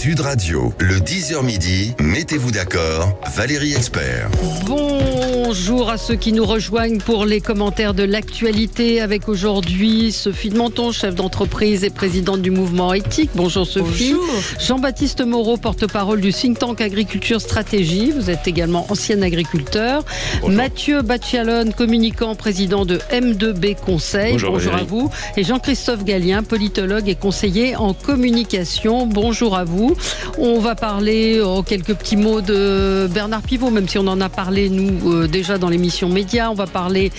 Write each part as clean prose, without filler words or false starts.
Sud Radio, le 10h midi, mettez-vous d'accord, Valérie Expert. Bonjour à ceux qui nous rejoignent pour les commentaires de l'actualité avec aujourd'hui Sophie de Menton, chef d'entreprise et présidente du mouvement éthique. Bonjour Sophie. Bonjour. Jean-Baptiste Moreau, porte-parole du think tank Agriculture Stratégie. Vous êtes également ancien agriculteur. Bonjour. Mathieu Baccialone, communicant, président de M2B Conseil. Bonjour à vous. Et Jean-Christophe Gallien, politologue et conseiller en communication. Bonjour à vous. On va parler quelques petits mots de Bernard Pivot, même si on en a parlé nous déjà dans l'émission Média. On va parler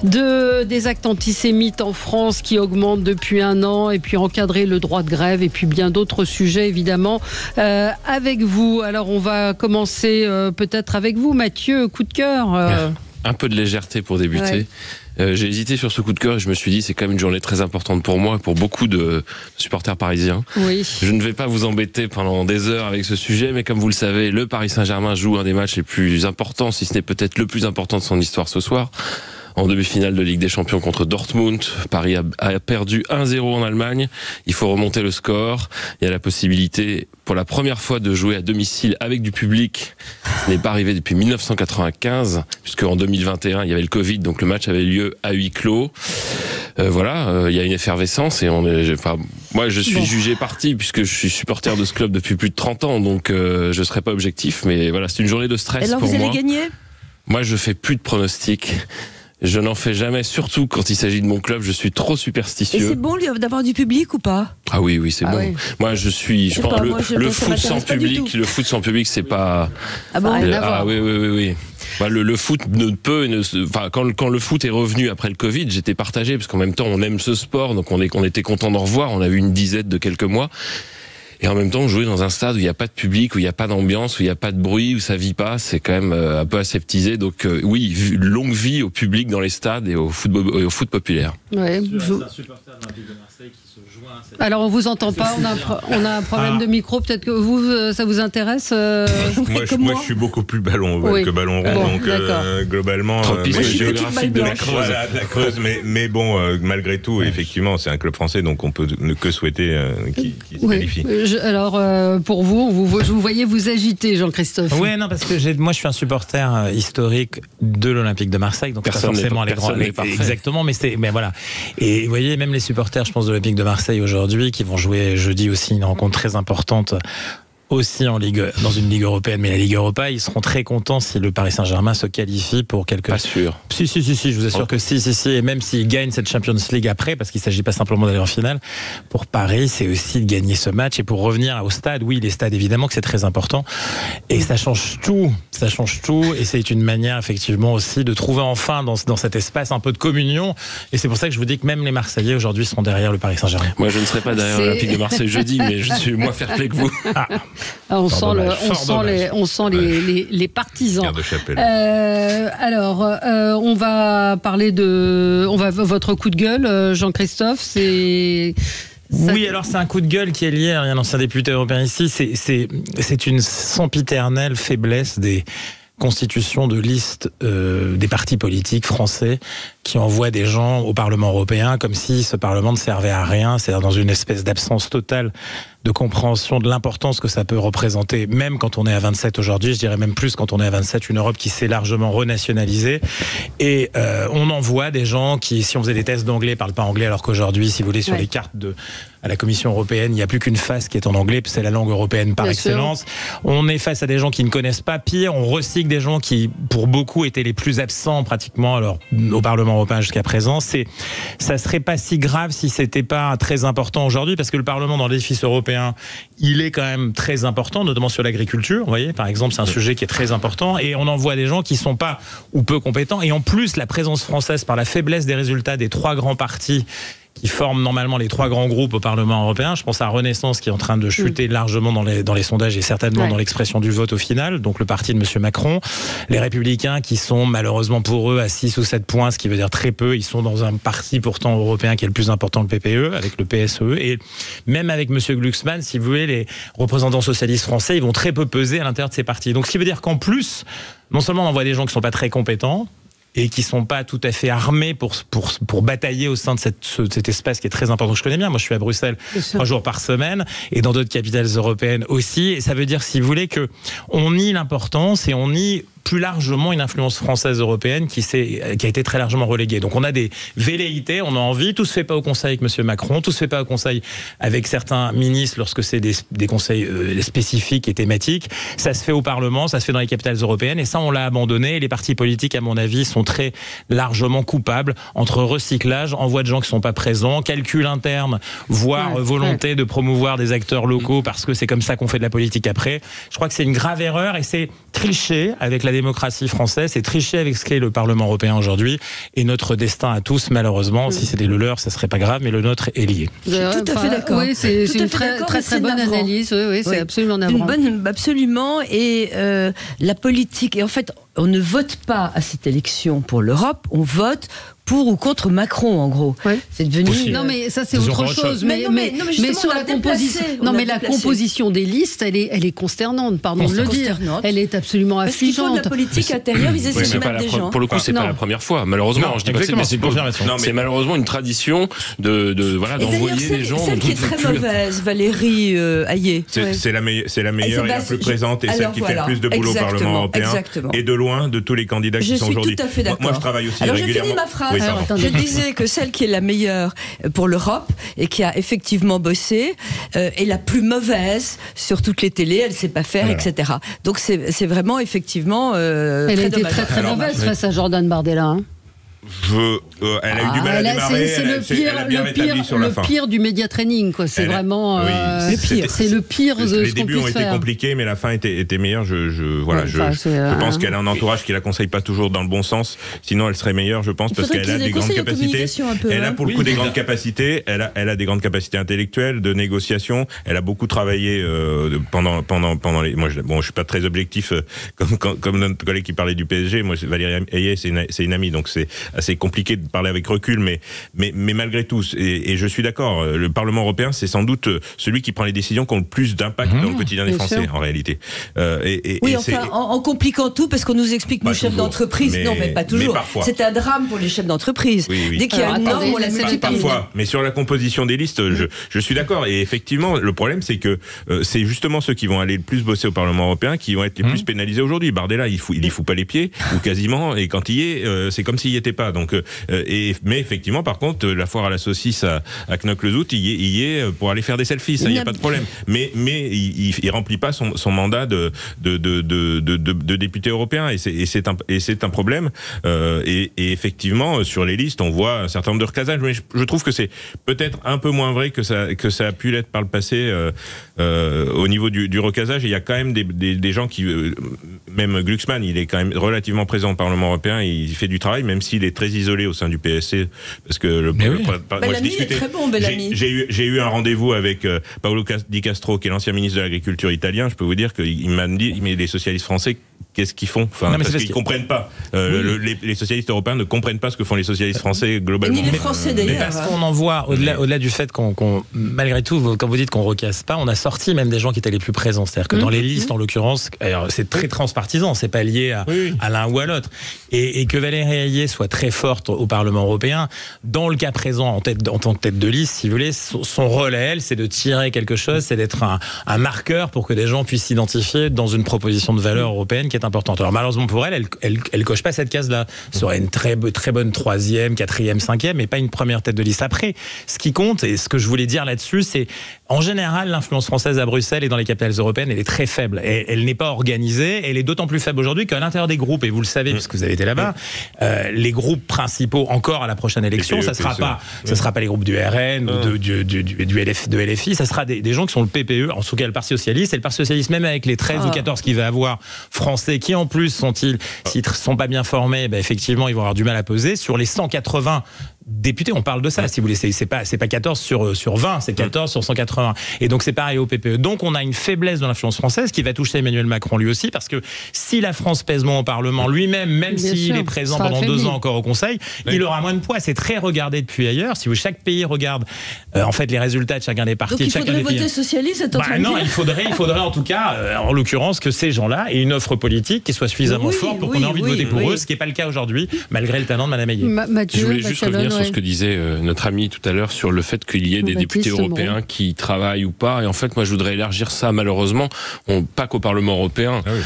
des actes antisémites en France qui augmentent depuis un an, et puis encadrer le droit de grève, et puis bien d'autres sujets évidemment avec vous. Alors on va commencer peut-être avec vous, Mathieu. Coup de cœur. Un peu de légèreté pour débuter. Ouais. J'ai hésité sur ce coup de cœur et je me suis dit c'est quand même une journée très importante pour moi et pour beaucoup de supporters parisiens. Oui. Je ne vais pas vous embêter pendant des heures avec ce sujet, mais comme vous le savez, le Paris Saint-Germain joue un des matchs les plus importants, si ce n'est peut-être le plus important de son histoire ce soir. En demi-finale de Ligue des Champions contre Dortmund, Paris a perdu 1-0 en Allemagne. Il faut remonter le score. Il y a la possibilité, pour la première fois, de jouer à domicile avec du public. Ce n'est pas arrivé depuis 1995, puisque en 2021, il y avait le Covid, donc le match avait lieu à huis clos. Il y a une effervescence et moi je suis jugé parti puisque je suis supporter de ce club depuis plus de 30 ans, donc je serai pas objectif, mais voilà, c'est une journée de stress pour moi. Alors vous allez gagner ? Moi je fais plus de pronostics. Je n'en fais jamais, surtout quand il s'agit de mon club. Je suis trop superstitieux. Et c'est bon d'avoir du public ou pas ? Ah oui, c'est bon. Oui. Moi, le foot sans public, c'est pas. Ah bon ? Oui. Le foot quand le foot est revenu après le Covid, j'étais partagé parce qu'en même temps, on aime ce sport, donc on était content d'en revoir. On a eu une dizaine de quelques mois. Et en même temps, jouer dans un stade où il n'y a pas de public, où il n'y a pas d'ambiance, où il n'y a pas de bruit, où ça vit pas, c'est quand même un peu aseptisé. Donc longue vie au public dans les stades et au foot populaire. Ouais. C'est un supporter de l'Olympique de Marseille qui se joint à cette... Alors on vous entend pas, on a un problème de micro. Peut-être que vous, ça vous intéresse. Moi, je suis beaucoup plus ballon que ballon rond, donc globalement. Géographique de la Creuse. Voilà, de la Creuse, mais bon, malgré tout, effectivement, c'est un club français, donc on peut ne que souhaiter qu'il se qualifie. Alors pour vous, je vous voyez vous agiter, Jean-Christophe. Oui, non, parce que moi je suis un supporter historique de l'Olympique de Marseille, donc personne pas forcément les grands. Exactement, mais voilà. Et vous voyez, même les supporters, je pense, de l'Olympique de Marseille aujourd'hui, qui vont jouer jeudi aussi une rencontre très importante. Aussi dans une Ligue européenne, mais la Ligue Europa, ils seront très contents si le Paris Saint-Germain se qualifie pour quelque... Pas sûr. Si, je vous assure que si, et même s'ils gagnent cette Champions League après, parce qu'il ne s'agit pas simplement d'aller en finale, pour Paris, c'est aussi de gagner ce match. Et pour revenir au stade, oui, les stades, évidemment que c'est très important. Et ça change tout, et c'est une manière, effectivement, aussi de trouver enfin dans cet espace un peu de communion. Et c'est pour ça que je vous dis que même les Marseillais, aujourd'hui, seront derrière le Paris Saint-Germain. Moi, je ne serai pas derrière l'Olympique de Marseille jeudi, mais je suis moins fair-play que vous. On sent les partisans. On va parler votre coup de gueule, Jean-Christophe. Oui, alors c'est un coup de gueule qui est lié à un ancien député européen ici. C'est une sempiternelle faiblesse des constitution de listes des partis politiques français qui envoient des gens au Parlement européen comme si ce Parlement ne servait à rien, c'est-à-dire dans une espèce d'absence totale de compréhension de l'importance que ça peut représenter, même quand on est à 27 aujourd'hui, je dirais même plus quand on est à 27, une Europe qui s'est largement renationalisée. Et on envoie des gens qui, si on faisait des tests d'anglais, ne parlent pas anglais, alors qu'aujourd'hui, si vous voulez, sur les cartes à la Commission européenne, il n'y a plus qu'une face qui est en anglais, c'est la langue européenne par excellence. On est face à des gens qui ne connaissent pas. Pire, on recycle des gens qui, pour beaucoup, étaient les plus absents pratiquement au Parlement européen jusqu'à présent. Ça serait pas si grave si c'était pas très important aujourd'hui, parce que le Parlement dans l'édifice européen, il est quand même très important, notamment sur l'agriculture. Vous voyez, par exemple, c'est un sujet qui est très important, et on envoie des gens qui sont pas ou peu compétents. Et en plus, la présence française, par la faiblesse des résultats des trois grands partis qui forment normalement les trois grands groupes au Parlement européen. Je pense à Renaissance qui est en train de chuter largement dans les sondages et certainement dans l'expression du vote au final, donc le parti de M. Macron. Les Républicains qui sont malheureusement pour eux à 6 ou 7 points, ce qui veut dire très peu. Ils sont dans un parti pourtant européen qui est le plus important, le PPE, avec le PSE. Et même avec M. Glucksmann, si vous voulez, les représentants socialistes français, ils vont très peu peser à l'intérieur de ces partis. Donc ce qui veut dire qu'en plus, non seulement on envoie des gens qui ne sont pas très compétents, et qui sont pas tout à fait armés pour batailler au sein de cet espace qui est très important que je connais bien. Moi, je suis à Bruxelles 3 jours par semaine et dans d'autres capitales européennes aussi. Et ça veut dire, si vous voulez, que on nie l'importance et on nie plus largement une influence française européenne qui a été très largement reléguée. Donc on a des velléités, on a envie, tout se fait pas au Conseil avec M. Macron, tout se fait pas au Conseil avec certains ministres lorsque c'est des conseils spécifiques et thématiques. Ça se fait au Parlement, ça se fait dans les capitales européennes et ça on l'a abandonné. Les partis politiques, à mon avis, sont très largement coupables entre recyclage, envoi de gens qui sont pas présents, calcul interne, voire volonté de promouvoir des acteurs locaux parce que c'est comme ça qu'on fait de la politique après. Je crois que c'est une grave erreur et c'est tricher avec la démocratie française, c'est tricher avec ce qu'est le Parlement européen aujourd'hui et notre destin à tous, malheureusement, si c'était le leur, ça serait pas grave, mais le nôtre est lié. Je suis tout à fait d'accord. Oui, c'est une très bonne analyse. Oui, c'est absolument navrant. Absolument. Et la politique, et en fait, on ne vote pas à cette élection pour l'Europe, on vote pour ou contre Macron, en gros. Ouais. C'est devenu. Non, mais ça, c'est autre chose. Mais sur la composition. Non, mais la composition des listes, elle est consternante, pardon de le dire. Elle est absolument affligeante. Parce qu'il faut de la politique intérieure, ils essaient de mettre des gens. Pour le coup, c'est pas la première fois. Malheureusement, je dis pas que c'est une confirmation. C'est malheureusement une tradition d'envoyer les gens. Celle qui est très mauvaise, Valérie Hayé. C'est la meilleure et la plus présente et celle qui fait le plus de boulot au Parlement européen. Et de loin, de tous les candidats qui sont aujourd'hui. Je suis tout à fait d'accord. Moi, je travaille aussi régulièrement. Je finis ma phrase. Je disais que celle qui est la meilleure pour l'Europe et qui a effectivement bossé est la plus mauvaise sur toutes les télés, elle ne sait pas faire, etc. Donc c'est vraiment effectivement elle a été très mauvaise face à Jordan Bardella. Elle a eu du mal à démarrer. C'est le pire du média training, quoi. C'est vraiment le pire. C'est le pire de ce qu'on puisse faire. Les débuts ont été compliqués, mais la fin était meilleure. Je pense qu'elle a un entourage qui la conseille pas toujours dans le bon sens. Sinon, elle serait meilleure, je pense, parce qu'elle a des grandes capacités. Elle a pour le coup des grandes capacités. Elle a des grandes capacités intellectuelles, de négociation. Elle a beaucoup travaillé pendant les. Moi, je suis pas très objectif comme notre collègue qui parlait du PSG. Moi, Valérie Hayé, c'est une amie, donc c'est assez compliqué de parler avec recul, mais malgré tout, et je suis d'accord, le Parlement européen, c'est sans doute celui qui prend les décisions qui ont le plus d'impact dans le quotidien des Français, en réalité. En compliquant tout, parce qu'on nous explique, nous, chefs d'entreprise, non, mais pas toujours. C'est un drame pour les chefs d'entreprise. Dès qu'il y a une norme, on la met parfois. Mais sur la composition des listes, je suis d'accord. Et effectivement, le problème, c'est que c'est justement ceux qui vont aller le plus bosser au Parlement européen qui vont être les plus pénalisés aujourd'hui. Bardella, il y fout pas les pieds, ou quasiment, et quand il y est, c'est comme s'il y était pas. Donc, mais effectivement, par contre, la foire à la saucisse à Knokke-le-Zout, il y est pour aller faire des selfies, ça, il n'y a pas de problème. Mais il remplit pas son mandat de député européen, et c'est un problème. Et effectivement, sur les listes, on voit un certain nombre de recasages, mais je trouve que c'est peut-être un peu moins vrai que ça a pu l'être par le passé au niveau du recasage. Et il y a quand même des gens qui, même Glucksmann, il est quand même relativement présent au Parlement européen, il fait du travail, même s'il est très isolé au sein du PSC, parce que moi je discutais. J'ai eu un rendez-vous avec Paolo Di Castro, qui est l'ancien ministre de l'Agriculture italien. Je peux vous dire qu'il m'a dit, mais les socialistes français, qu'est-ce qu'ils font? Parce qu'ils comprennent pas. Les socialistes européens ne comprennent pas ce que font les socialistes français globalement. Ni les Français d'ailleurs. Mais parce qu'on en voit, au-delà du fait qu'on malgré tout, quand vous dites qu'on recasse pas, on a sorti même des gens qui étaient les plus présents. C'est-à-dire que dans les listes, en l'occurrence, c'est très transpartisan, c'est pas lié à l'un ou à l'autre. Et que Valérie Hayé soit très forte au Parlement européen, dans le cas présent, en tant que tête de liste, si vous voulez, son rôle à elle, c'est de tirer quelque chose, c'est d'être un marqueur pour que des gens puissent s'identifier dans une proposition de valeur européenne qui est importante. Alors malheureusement pour elle coche pas cette case-là. Ça serait une très bonne 3e, 4e, 5e, mais pas une première tête de liste. Après, ce qui compte, et ce que je voulais dire là-dessus, c'est en général, l'influence française à Bruxelles et dans les capitales européennes, elle est très faible. Elle n'est pas organisée, elle est d'autant plus faible aujourd'hui qu'à l'intérieur des groupes, et vous le savez, puisque vous avez été là-bas, les groupes principaux, encore à la prochaine élection, ça sera pas les groupes du RN ou de LFI, ça sera des gens qui sont le PPE, en tout cas le Parti Socialiste, et le Parti Socialiste, même avec les 13 ou 14 qu'il va avoir français, qui en plus s'ils sont pas bien formés, effectivement, ils vont avoir du mal à peser. Sur les 180 députés. On parle de ça, si vous voulez. C'est pas 14 sur 20, c'est 14 sur 180. Et donc, c'est pareil au PPE. Donc, on a une faiblesse de l'influence française qui va toucher Emmanuel Macron lui aussi, parce que si la France pèse moins au Parlement, lui-même, même s'il est présent pendant 2 ans encore au Conseil, il aura moins de poids. C'est très regardé depuis ailleurs. Si chaque pays regarde, en fait, les résultats de chacun des partis. Donc, il faudrait voter socialiste, non, il faudrait en tout cas, en l'occurrence, que ces gens-là aient une offre politique qui soit suffisamment forte pour qu'on ait envie de voter pour eux, ce qui n'est pas le cas aujourd'hui, malgré le talent de Mme Ayé. Je voulais juste revenir sur ce que disait notre ami tout à l'heure sur le fait qu'il y ait des députés européens qui travaillent ou pas. Et en fait, moi, je voudrais élargir ça, malheureusement, pas qu'au Parlement européen. Ah oui.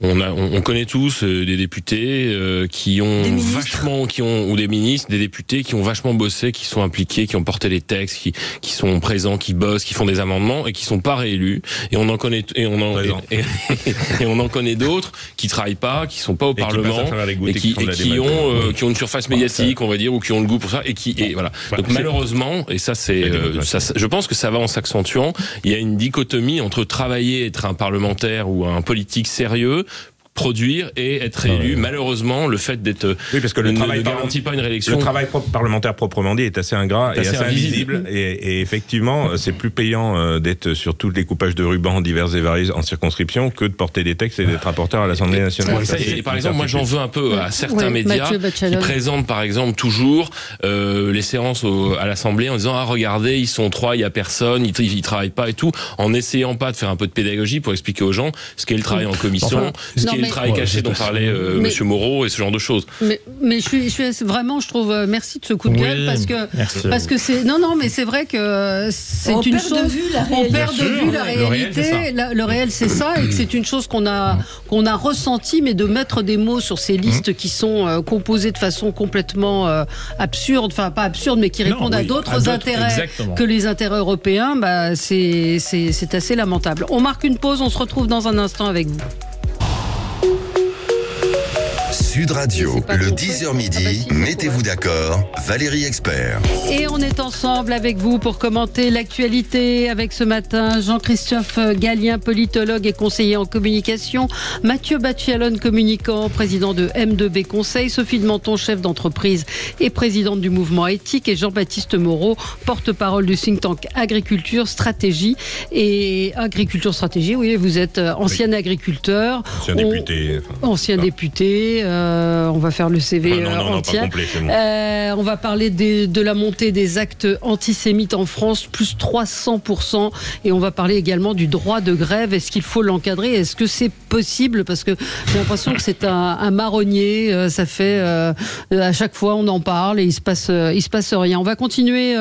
On connaît tous des députés qui ont ou des ministres, des députés qui ont vachement bossé, qui sont impliqués, qui ont porté les textes, qui sont présents, qui bossent, qui font des amendements et qui sont pas réélus. Et on en connaît on en connaît d'autres qui travaillent pas, qui sont pas au Parlement et qui ont une surface médiatique, on va dire, ou qui ont le goût pour ça et voilà. Donc malheureusement, et ça je pense que ça va en s'accentuant. Il y a une dichotomie entre travailler, être un parlementaire ou un politique sérieux, produire et être élu. Malheureusement, le fait d'être parce que ne garantit pas une réélection. Le travail parlementaire proprement dit est assez ingrat et assez invisible. Et effectivement, c'est plus payant d'être sur tous les coupages de rubans divers et variés en circonscription que de porter des textes et d'être rapporteur à l'Assemblée nationale. Par exemple, moi j'en veux un peu à certains médias qui présentent par exemple toujours les séances à l'Assemblée en disant regardez, ils sont 3, il y a personne, ils travaillent pas et tout, en essayant pas de faire un peu de pédagogie pour expliquer aux gens ce qu'est le travail en commission, ce qu'est le travail caché dont parlait Monsieur Moreau et ce genre de choses. Mais je suis vraiment, je trouve, merci de ce coup de gueule parce que c'est mais c'est vrai que c'est une chose. On perd de vue la réalité. Le réel, c'est ça, et que c'est une chose qu'on a ressenti, mais de mettre des mots sur ces listes qui sont composées de façon complètement absurde, enfin pas absurde, mais qui répondent à d'autres intérêts que les intérêts européens. C'est assez lamentable. On marque une pause, on se retrouve dans un instant avec vous. Sud Radio, le 10h midi, mettez-vous d'accord, Valérie Expert. Et on est ensemble avec vous pour commenter l'actualité avec ce matin Jean-Christophe Gallien, politologue et conseiller en communication, Mathieu Bachialone, communicant, président de M2B Conseil, Sophie de Menton, chef d'entreprise et présidente du mouvement éthique, et Jean-Baptiste Moreau, porte-parole du think tank Agriculture Stratégie. Et Agriculture Stratégie, oui, vous êtes ancien agriculteur. Ancien député. On va faire le CV entier. Pas complet, c'est bon. On va parler de la montée des actes antisémites en France, plus 300%. Et on va parler également du droit de grève. Est-ce qu'il faut l'encadrer? Est-ce que c'est possible? Parce que j'ai l'impression que c'est un marronnier. Ça fait à chaque fois on en parle et il se passe rien. On va continuer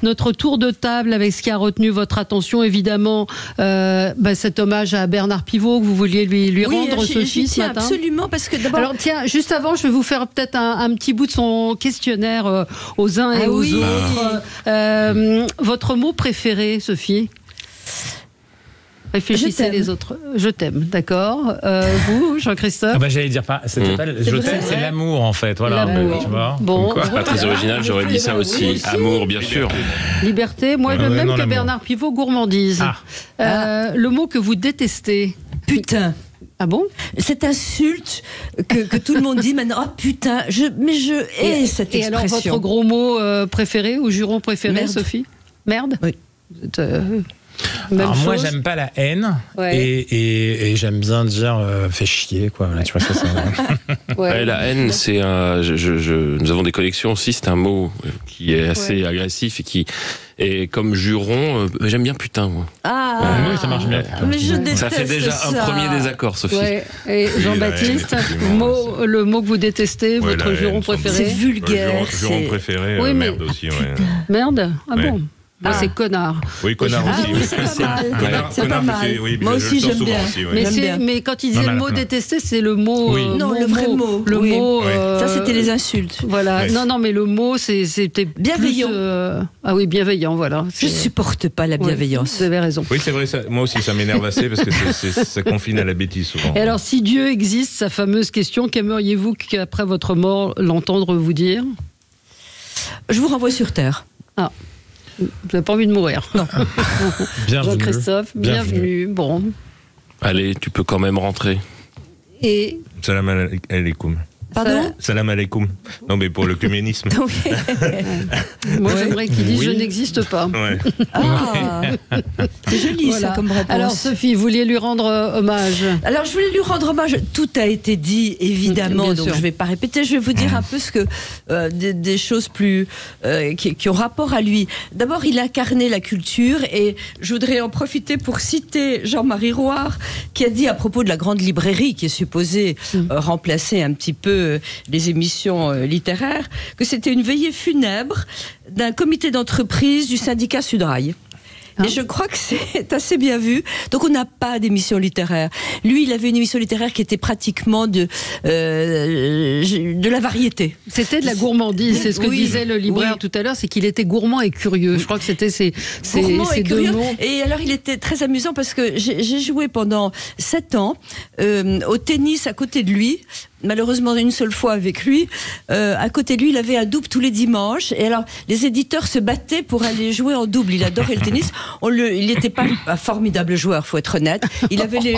notre tour de table avec ce qui a retenu votre attention. Évidemment, cet hommage à Bernard Pivot que vous vouliez lui rendre, Sophie, ce matin. Absolument, parce que d'abord. Alors tiens, juste avant, je vais vous faire peut-être un petit bout de son questionnaire aux uns et aux autres. Votre mot préféré, Sophie? Réfléchissez les autres. Je t'aime, d'accord. Vous, Jean-Christophe? J'allais dire pas. Je t'aime, c'est l'amour en fait. Voilà. Tu vois. Bon. Pas très original. J'aurais dit ça aussi. Amour, bien sûr. Liberté. Moi, le même que Bernard Pivot, gourmandise. Le mot que vous détestez? Putain. Ah bon? Cette insulte que tout le monde dit maintenant, putain, je hais cette expression. Et alors, votre gros mot préféré ou juron préféré, Merde. Sophie? Merde? Oui. Vous êtes, alors moi j'aime pas la haine et j'aime bien dire fais chier quoi. Là, tu vois ça. La haine c'est nous avons des collections aussi, c'est un mot qui est assez agressif et qui et comme juron j'aime bien putain moi. Oui, ça marche bien. Mais je déteste ça fait déjà un premier désaccord, Sophie. Et Jean-Baptiste, le mot que vous détestez, votre juron préféré? C'est vulgaire. Juron préféré, merde aussi. Merde? Ah bon? C'est connard. Oui, connard aussi. C'est pas mal. Moi aussi, j'aime bien. Mais quand il disait le mot détester, c'est le mot. Non, le vrai mot. Le mot. Ça, c'était les insultes. Voilà. Non, mais le mot, c'était bienveillant. Ah oui, bienveillant, voilà. Je supporte pas la bienveillance. Vous avez raison. Oui, c'est vrai. Moi aussi, ça m'énerve assez parce que ça confine à la bêtise souvent. Et alors, si Dieu existe, sa fameuse question, qu'aimeriez-vous qu'après votre mort, l'entendre vous dire? Je vous renvoie sur Terre. Ah. Vous n'avez pas envie de mourir? Non. Jean-Christophe, bienvenue. Bon. Allez, tu peux quand même rentrer. Et. Salam alaikum. Pardon ? Salam alaikum. Non, mais pour le communisme. Moi, j'aimerais qu'il dise je n'existe pas. Ouais. Ah, c'est joli ça comme réponse. Alors Sophie, vous vouliez lui rendre hommage. Alors, je voulais lui rendre hommage. Tout a été dit, évidemment, Bien donc sûr. je ne vais pas répéter. Je vais vous dire un peu ce que des choses plus qui ont rapport à lui. D'abord, il incarnait la culture et je voudrais en profiter pour citer Jean-Marie Roire qui a dit à propos de la grande librairie qui est supposée remplacer un petit peu les émissions littéraires que c'était une veillée funèbre d'un comité d'entreprise du syndicat Sudrail. Et je crois que c'est assez bien vu. Donc on n'a pas d'émission littéraire. Lui, il avait une émission littéraire qui était pratiquement de la variété. C'était de la gourmandise, c'est ce que disait le libraire tout à l'heure, c'est qu'il était gourmand et curieux. Je crois que c'était ces deux mots. Et alors il était très amusant parce que j'ai joué pendant 7 ans au tennis à côté de lui. Malheureusement une seule fois avec lui. À côté de lui, il avait un double tous les dimanches. Et alors, les éditeurs se battaient pour aller jouer en double. Il adorait le tennis. Il n'était pas un formidable joueur, faut être honnête. Il avait les.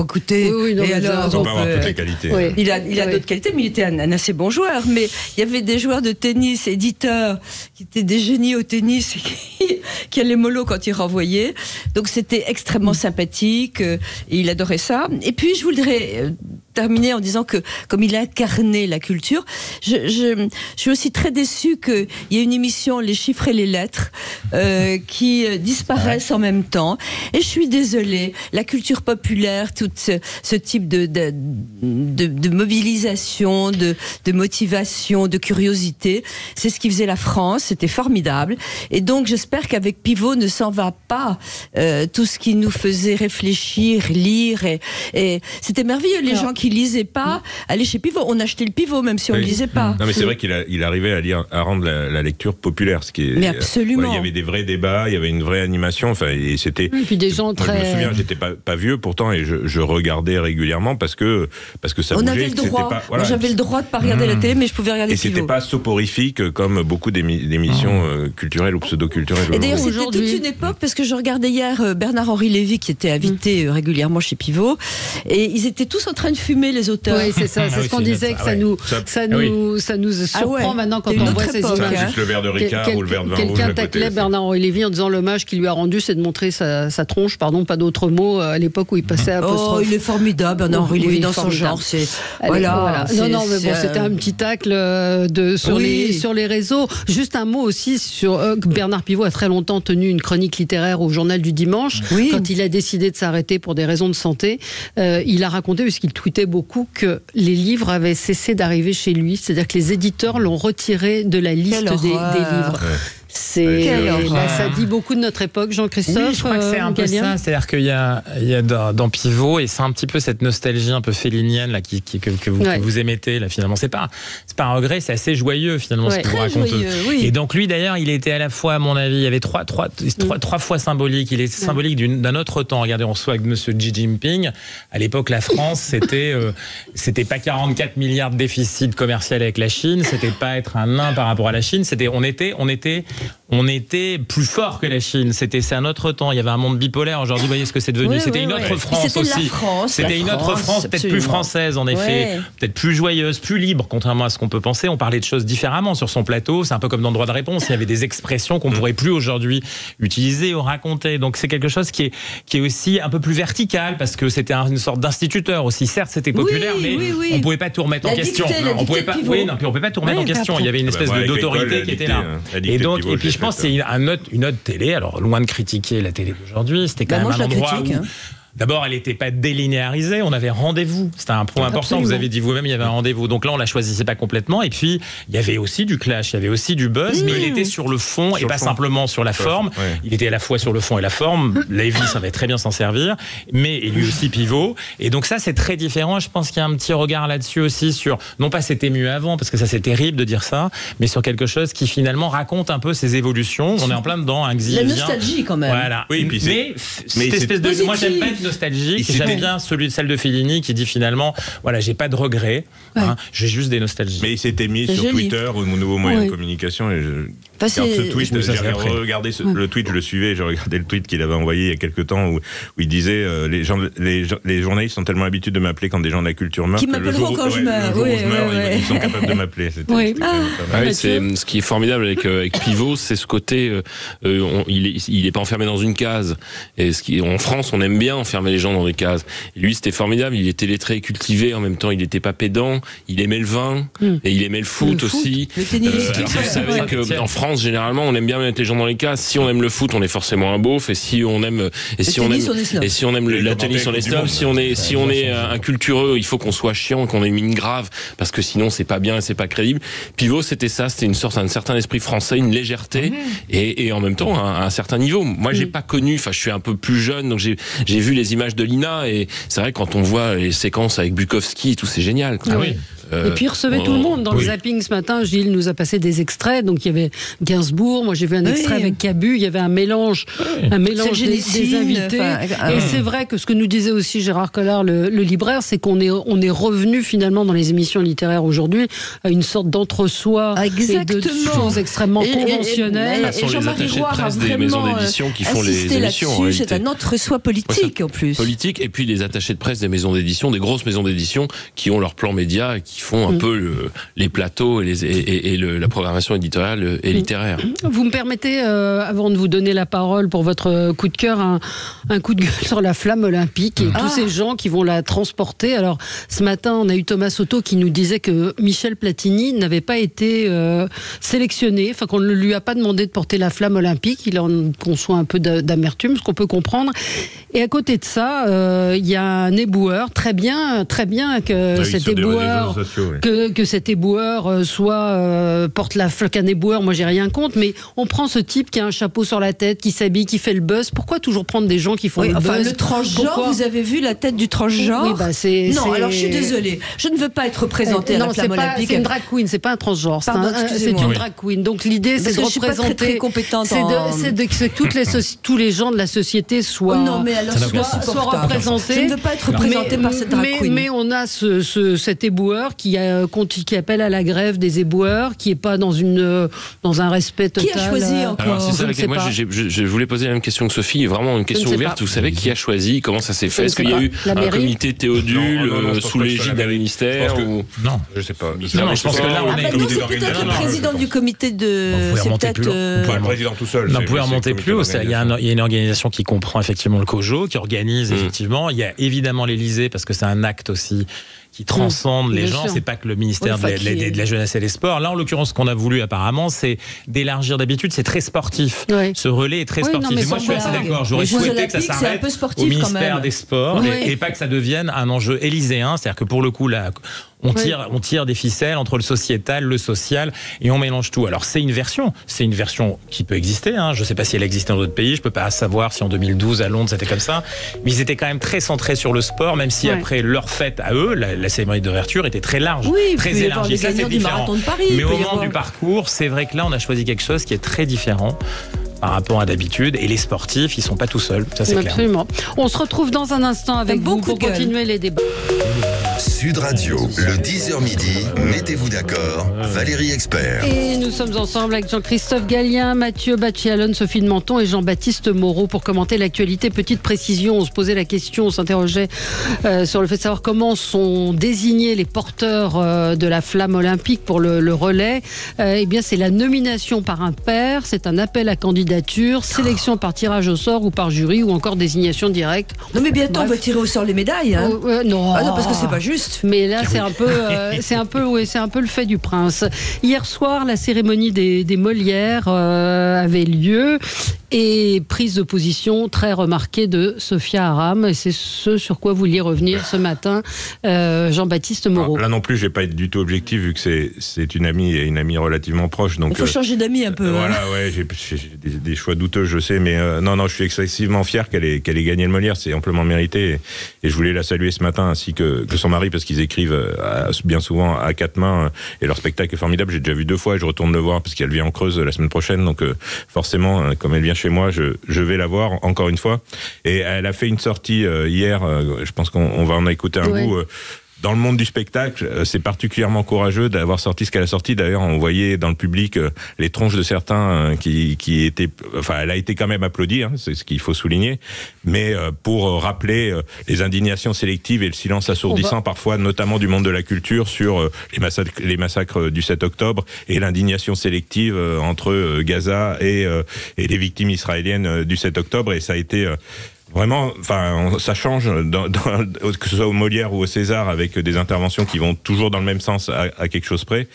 Écoutez, oui, non, et alors, On peut avoir toutes les qualités. Oui. il a d'autres qualités, mais il était un assez bon joueur. Mais il y avait des joueurs de tennis, éditeurs, qui étaient des génies au tennis et qui allaient mollo quand ils renvoyaient. Donc c'était extrêmement sympathique. Et il adorait ça. Et puis je voudrais terminer en disant que comme il a incarné la culture, je suis aussi très déçue qu'il y ait une émission Les chiffres et les lettres qui disparaissent en même temps. Et je suis désolée, la culture populaire, tout ce type de mobilisation, de motivation, de curiosité, c'est ce qui faisait la France, c'était formidable. Et donc j'espère qu'avec Pivot ne s'en va pas tout ce qui nous faisait réfléchir, lire. Et c'était merveilleux, les gens qui lisaient pas, aller chez Pivot. On achetait le Pivot même si on ne lisait pas. Non, mais c'est vrai qu'il arrivait à rendre la lecture populaire, ce qui est. Mais absolument. Il y avait des vrais débats, il y avait une vraie animation. Enfin, et c'était. Et puis des gens très. Je me souviens, j'étais pas vieux pourtant et je regardais régulièrement parce que ça on bougeait. avait le droit. Voilà. Moi, j'avais le droit de pas regarder la télé, mais je pouvais regarder Et Pivot. c'était pas soporifique comme beaucoup d'émissions culturelles ou pseudo-culturelles. Et d'ailleurs, c'était Aujourd'hui. toute une époque, parce que je regardais hier Bernard-Henri Lévy, qui était invité régulièrement chez Pivot, et ils étaient tous en train de fumer, les auteurs. Oui, c'est ça, c'est ce qu'on disait, que ça nous surprend maintenant quand on voit ces époque, images. Juste le verre de Ricard ou le verre de vin rouge. Quelqu'un taclait Bernard-Henri Lévy en disant l'hommage qu'il lui a rendu, c'est de montrer sa tronche, pardon, pas d'autres mots, à l'époque où il passait à apostrophe. Oh, il est formidable, Bernard-Henri Lévy, dans son genre. Voilà. Non, mais bon, c'était un petit tacle sur les réseaux. Juste un mot aussi sur Bernard Pivot a très longtemps tenu une chronique littéraire au journal du dimanche. Oui. Quand il a décidé de s'arrêter pour des raisons de santé, il a raconté, puisqu'il tweetait beaucoup, que les livres avaient cessé d'arriver chez lui. C'est-à-dire que les éditeurs l'ont retiré de la liste des livres. Ça dit beaucoup de notre époque, Jean-Christophe. Oui, je crois que c'est un peu ça. C'est-à-dire qu'il y a dans Pivot, et c'est un petit peu cette nostalgie un peu félinienne là, que vous émettez. Là, finalement, c'est pas un regret, c'est assez joyeux finalement ce qu'il vous raconte. Oui. Et donc lui, d'ailleurs, il était à la fois, à mon avis, il y avait trois fois symbolique. Il est symbolique d'un autre temps. Regardez, on soit avec Monsieur Xi Jinping. À l'époque, la France, c'était pas 44 milliards de déficit commercial avec la Chine. C'était pas être un nain par rapport à la Chine. On était plus fort que la Chine. C'est un autre temps. Il y avait un monde bipolaire. Aujourd'hui, vous voyez ce que c'est devenu. C'était une autre France aussi. C'était une autre France, peut-être plus française, en effet. Peut-être plus joyeuse, plus libre, contrairement à ce qu'on peut penser. On parlait de choses différemment sur son plateau. C'est un peu comme dans le droit de réponse. Il y avait des expressions qu'on pourrait plus aujourd'hui utiliser ou raconter. Donc c'est quelque chose qui est aussi un peu plus vertical parce que c'était une sorte d'instituteur aussi. Certes, c'était populaire, mais on pouvait pas tout remettre en question. On pouvait pas tout remettre en question. Il y avait une espèce d'autorité qui était là. Et donc, et puis je pense que c'est une autre télé. Alors loin de critiquer la télé d'aujourd'hui, c'était quand même un endroit où d'abord, elle n'était pas délinéarisée, on avait rendez-vous. C'était un point important, vous avez dit vous-même, il y avait un rendez-vous. Donc là, on ne la choisissait pas complètement. Et puis, il y avait aussi du clash, il y avait aussi du buzz, mais il était sur le fond et pas simplement sur la forme. Il était à la fois sur le fond et la forme. Lévy savait très bien s'en servir, mais et lui aussi Pivot. Et donc ça, c'est très différent. Je pense qu'il y a un petit regard là-dessus aussi sur, non pas c'était mieux avant, parce que ça c'est terrible de dire ça, mais sur quelque chose qui finalement raconte un peu ses évolutions. On est en plein dedans, un Xi. La nostalgie quand même. Voilà. Oui, mais cette espèce de... Moi, j'aime pas être nostalgique. J'aime bien celle de Fellini qui dit finalement, voilà, j'ai pas de regrets, j'ai juste des nostalgies. Mais il s'était mis sur Twitter, mon nouveau moyen de communication, et ce tweet, j'ai regardé le tweet, je le suivais, j'ai regardé le tweet qu'il avait envoyé il y a quelques temps où il disait les journalistes sont tellement habitués de m'appeler quand des gens de la culture meurent. Qui m'appelleront quand je meurs. Ils sont capables de m'appeler. Ce qui est formidable avec Pivot, c'est ce côté, il est pas enfermé dans une case. Et en France, on aime bien enfermer les gens dans des cases. Et lui, c'était formidable. Il était lettré et cultivé. En même temps, il n'était pas pédant. Il aimait le vin et il aimait le foot aussi. Le tennis. Vous savez qu'en France, généralement, on aime bien mettre les gens dans les cases. Si on aime le foot, on est forcément un beauf. Et si on aime la tennis, on est snob. Si on est un cultureux, il faut qu'on soit chiant, qu'on ait une mine grave, parce que sinon c'est pas bien et c'est pas crédible. Pivot, c'était ça, c'était une sorte, un certain esprit français, une légèreté et en même temps un certain niveau. Moi, j'ai pas connu, je suis un peu plus jeune, donc j'ai vu les images de Lina et c'est vrai que quand on voit les séquences avec Bukowski et tout, c'est génial. Et puis il recevait tout le monde dans le zapping ce matin. Gilles nous a passé des extraits. Donc il y avait Gainsbourg, moi j'ai vu un extrait avec Cabu. Il y avait un mélange des invités. Et c'est vrai que ce que nous disait aussi Gérard Collard, le libraire, c'est qu'on est revenu finalement dans les émissions littéraires aujourd'hui à une sorte d'entre-soi et de choses extrêmement conventionnelles. Ce sont les attachés de presse des maisons d'édition qui font les émissions. C'est un entre-soi politique en plus. Politique, et puis les attachés de presse des maisons d'édition, des grosses maisons d'édition qui ont leur plan média et qui font un peu les plateaux et la programmation éditoriale et littéraire. Vous me permettez, avant de vous donner la parole pour votre coup de cœur, un coup de gueule sur la flamme olympique et tous ces gens qui vont la transporter. Alors, ce matin, on a eu Thomas Soto qui nous disait que Michel Platini n'avait pas été sélectionné, qu'on ne lui a pas demandé de porter la flamme olympique. Il en conçoit un peu d'amertume, ce qu'on peut comprendre. Et à côté de ça, il y a un éboueur, très bien que cet éboueur... Que cet éboueur porte la flamme, qu'un éboueur, moi j'ai rien contre, mais on prend ce type qui a un chapeau sur la tête, qui s'habille, qui fait le buzz. Pourquoi toujours prendre des gens qui font le buzz? Le transgenre, vous avez vu la tête du transgenre? Non, alors je suis désolée, je ne veux pas être représentée à la flamme olympique. C'est une drag queen, c'est pas un transgenre, c'est une drag queen. Donc l'idée, c'est de représenter. Très compétente. C'est que tous les gens de la société soient représentés. Je ne veux pas être représentée par cette drag queen. Mais on a cet éboueur qui appelle à la grève des éboueurs, qui n'est pas dans un respect total. Qui a choisi encore? Alors, c'est ça, moi je voulais poser la même question que Sophie, vraiment une question ouverte. Vous savez qui a choisi? Comment ça s'est fait? Est-ce qu'il y a eu un comité Théodule sous l'égide d'un ministère? Non, je sais pas. Non, je pense que là, on est peut-être le président du comité de... Vous pouvez remonter plus haut. Le président tout seul. Vous pouvez remonter plus haut. Il y a une organisation qui comprend effectivement le COJO, qui organise effectivement. Il y a évidemment l'Élysée, parce que c'est un acte aussi qui transcende les gens. C'est pas que le ministère de la Jeunesse et des Sports. Là, en l'occurrence, ce qu'on a voulu apparemment, c'est d'élargir. D'habitude, c'est très sportif. Ce relais est très sportif. Et moi, je suis assez d'accord. J'aurais souhaité que ça s'arrête au ministère des Sports et pas que ça devienne un enjeu élyséen. C'est-à-dire que pour le coup, là, on tire des ficelles entre le sociétal, le social, et on mélange tout. Alors c'est une version qui peut exister. Je ne sais pas si elle existe dans d'autres pays. Je peux pas savoir si en 2012 à Londres c'était comme ça. Mais ils étaient quand même très centrés sur le sport, même si après leur fête à eux, la cérémonie d'ouverture était très large, très élargie. Ça c'est différent. Mais au moment du parcours, c'est vrai que là on a choisi quelque chose qui est très différent par rapport à d'habitude, et les sportifs, ils sont pas tout seuls, ça c'est clair. Absolument. On se retrouve dans un instant avec vous pour continuer les débats. Sud Radio, le 10h midi, mettez-vous d'accord, Valérie Expert. Et nous sommes ensemble avec Jean-Christophe Gallien, Mathieu Bachialone, Sophie de Menton et Jean-Baptiste Moreau pour commenter l'actualité. Petite précision, on se posait la question, on s'interrogeait sur le fait de savoir comment sont désignés les porteurs de la flamme olympique pour le relais. Eh bien, c'est la nomination par un pair, c'est un appel à candidature, sélection par tirage au sort ou par jury ou encore désignation directe. Non mais bientôt on va tirer au sort les médailles. Non, parce que c'est pas juste. Mais là, c'est un peu le fait du prince. Hier soir, la cérémonie des Molières avait lieu et prise de position très remarquée de Sophia Aram. Et c'est ce sur quoi vous vouliez revenir ce matin, Jean-Baptiste Moreau. Là non plus, je vais pas être du tout objectif vu que c'est une amie relativement proche. Donc il faut changer d'amis un peu. Voilà, j'ai des choix douteux, je sais, mais non, je suis excessivement fier qu'elle ait gagné le Molière. C'est amplement mérité et je voulais la saluer ce matin ainsi que son mari, parce parce qu'ils écrivent bien souvent à 4 mains et leur spectacle est formidable. J'ai déjà vu 2 fois et je retourne le voir parce qu'elle vient en Creuse la semaine prochaine. Donc forcément, comme elle vient chez moi, je vais la voir encore une fois. Et elle a fait une sortie hier, je pense qu'on va en écouter un bout. Dans le monde du spectacle, c'est particulièrement courageux d'avoir sorti ce qu'elle a sorti. D'ailleurs, on voyait dans le public les tronches de certains qui étaient... Enfin, elle a été quand même applaudie, c'est ce qu'il faut souligner. Mais pour rappeler les indignations sélectives et le silence assourdissant parfois, notamment du monde de la culture, sur les massacres du 7 octobre et l'indignation sélective entre Gaza et les victimes israéliennes du 7 octobre. Et ça a été... Vraiment, ça change, que ce soit au Molière ou au César, avec des interventions qui vont toujours dans le même sens à quelque chose près.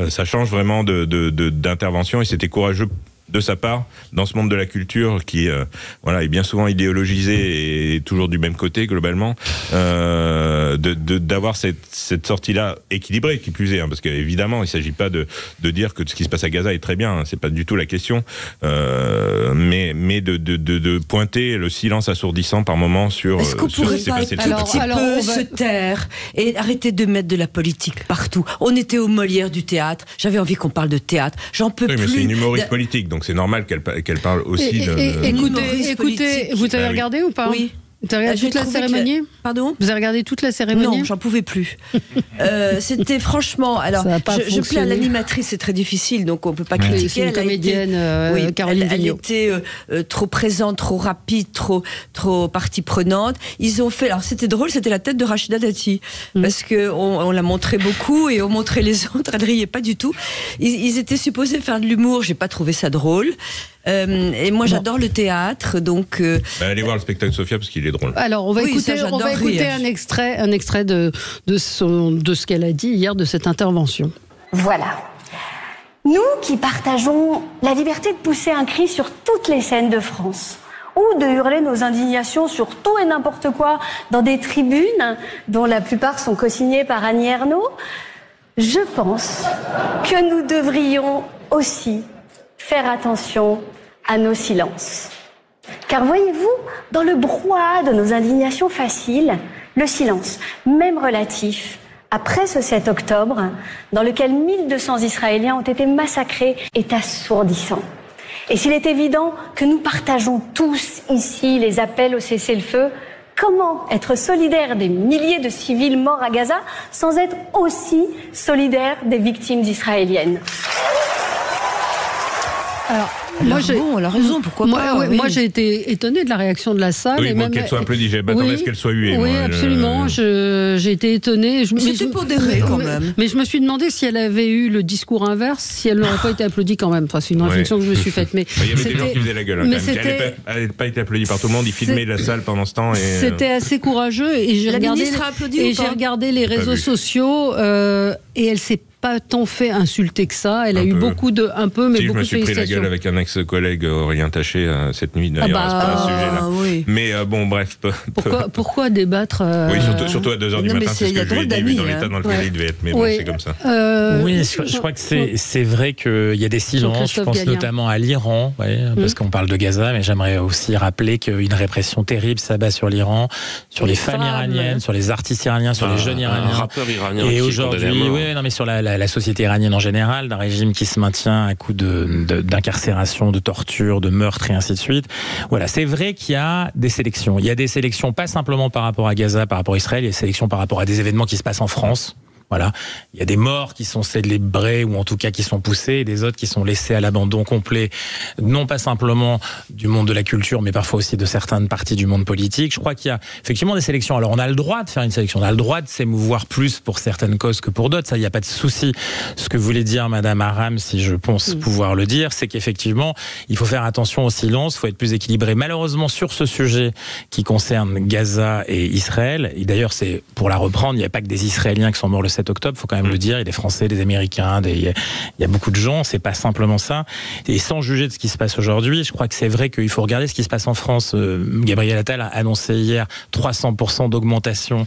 Ça change vraiment d'intervention et c'était courageux de sa part dans ce monde de la culture qui est bien souvent idéologisé et toujours du même côté globalement, d'avoir cette sortie-là équilibrée qui plus est, parce qu'évidemment il ne s'agit pas de dire que ce qui se passe à Gaza est très bien, c'est pas du tout la question, mais de pointer le silence assourdissant par moments sur est-ce qu'on pourrait pas un petit peu se taire et arrêter de mettre de la politique partout? On était au Molière du théâtre, j'avais envie qu'on parle de théâtre, j'en peux plus. Mais c'est une humoriste politique, donc c'est normal qu'elle parle aussi écoutez, vous avez regardé ou pas? Oui. Vous avez regardé toute la cérémonie? Pardon? Vous avez regardé toute la cérémonie? Non, j'en pouvais plus. C'était franchement... Alors, je plains l'animatrice, c'est très difficile, donc on ne peut pas critiquer. C'est une comédienne, Caroline Vigneault. Elle était trop présente, trop rapide, trop partie prenante. Ils ont fait... Alors, c'était drôle, c'était la tête de Rachida Dati, parce qu'on la montrait beaucoup et on montrait les autres, elle ne riait pas du tout. Ils étaient supposés faire de l'humour, je n'ai pas trouvé ça drôle. Et moi j'adore le théâtre, donc allez voir le spectacle de Sophia parce qu'il est drôle. Alors on va écouter un extrait de ce qu'elle a dit hier, de cette intervention. Voilà. Nous qui partageons la liberté de pousser un cri sur toutes les scènes de France, ou de hurler nos indignations sur tout et n'importe quoi dans des tribunes dont la plupart sont co-signées par Annie Ernaux, je pense que nous devrions aussi faire attention à nos silences. Car voyez-vous, dans le brouhaha de nos indignations faciles, le silence, même relatif, après ce 7 octobre, dans lequel 1200 Israéliens ont été massacrés, est assourdissant. Et s'il est évident que nous partageons tous ici les appels au cessez-le-feu, comment être solidaire des milliers de civils morts à Gaza sans être aussi solidaire des victimes israéliennes? Alors, elle a raison, pourquoi pas? Moi, j'ai été étonnée de la réaction de la salle. Oui, moi, qu'elle soit applaudie, j'ai m'attendais à ce qu'elle soit huée. Oui, absolument, j'ai été étonnée. C'était pondéré quand même. Mais je me suis demandé si elle avait eu le discours inverse, si elle n'aurait pas été applaudie quand même. Enfin, c'est une réflexion que je me suis faite. Mais il y avait des gens qui faisaient la gueule. Elle n'avait pas été applaudie par tout le monde, ils filmaient la salle pendant ce temps. C'était assez courageux et j'ai regardé les réseaux sociaux et elle s'est pas tant fait insulter que ça. Elle a eu beaucoup de félicitations. Je me suis pris la gueule avec un ex-collègue Aurélien Taché cette nuit. D'ailleurs, c'est pas un sujet là. Oui. Mais bon, bref. Pourquoi débattre Oui, surtout à 2h du matin, c'est ce que je lui ai dit, vu dans l'état dans lequel il devait être. Mais bon, c'est comme ça. Oui, je crois que c'est vrai qu'il y a des silences. Je pense notamment à l'Iran, parce qu'on parle de Gaza, mais j'aimerais aussi rappeler qu'une répression terrible s'abat sur l'Iran, sur les femmes iraniennes, sur les artistes iraniens, sur les jeunes iraniens. Un rappeur iranien. Et aujourd'hui, mais sur la société iranienne en général, d'un régime qui se maintient à coup d'incarcération, de torture, de meurtre et ainsi de suite. Voilà, c'est vrai qu'il y a des sélections. Il y a des sélections pas simplement par rapport à Gaza, par rapport à Israël, il y a des sélections par rapport à des événements qui se passent en France. Voilà, il y a des morts qui sont célébrés ou en tout cas qui sont poussés, et des autres qui sont laissés à l'abandon complet, non pas simplement du monde de la culture, mais parfois aussi de certaines parties du monde politique. Je crois qu'il y a effectivement des sélections. Alors on a le droit de faire une sélection, on a le droit de s'émouvoir plus pour certaines causes que pour d'autres, ça il n'y a pas de souci. Ce que voulait dire Madame Aram, si je pense pouvoir le dire, c'est qu'effectivement il faut faire attention au silence, il faut être plus équilibré. Malheureusement sur ce sujet qui concerne Gaza et Israël, et d'ailleurs c'est pour la reprendre, il n'y a pas que des Israéliens qui sont morts le 7 octobre, il faut quand même le dire, il y a des Français, des Américains, il y a beaucoup de gens, c'est pas simplement ça. Et sans juger de ce qui se passe aujourd'hui, je crois que c'est vrai qu'il faut regarder ce qui se passe en France. Gabriel Attal a annoncé hier 300% d'augmentation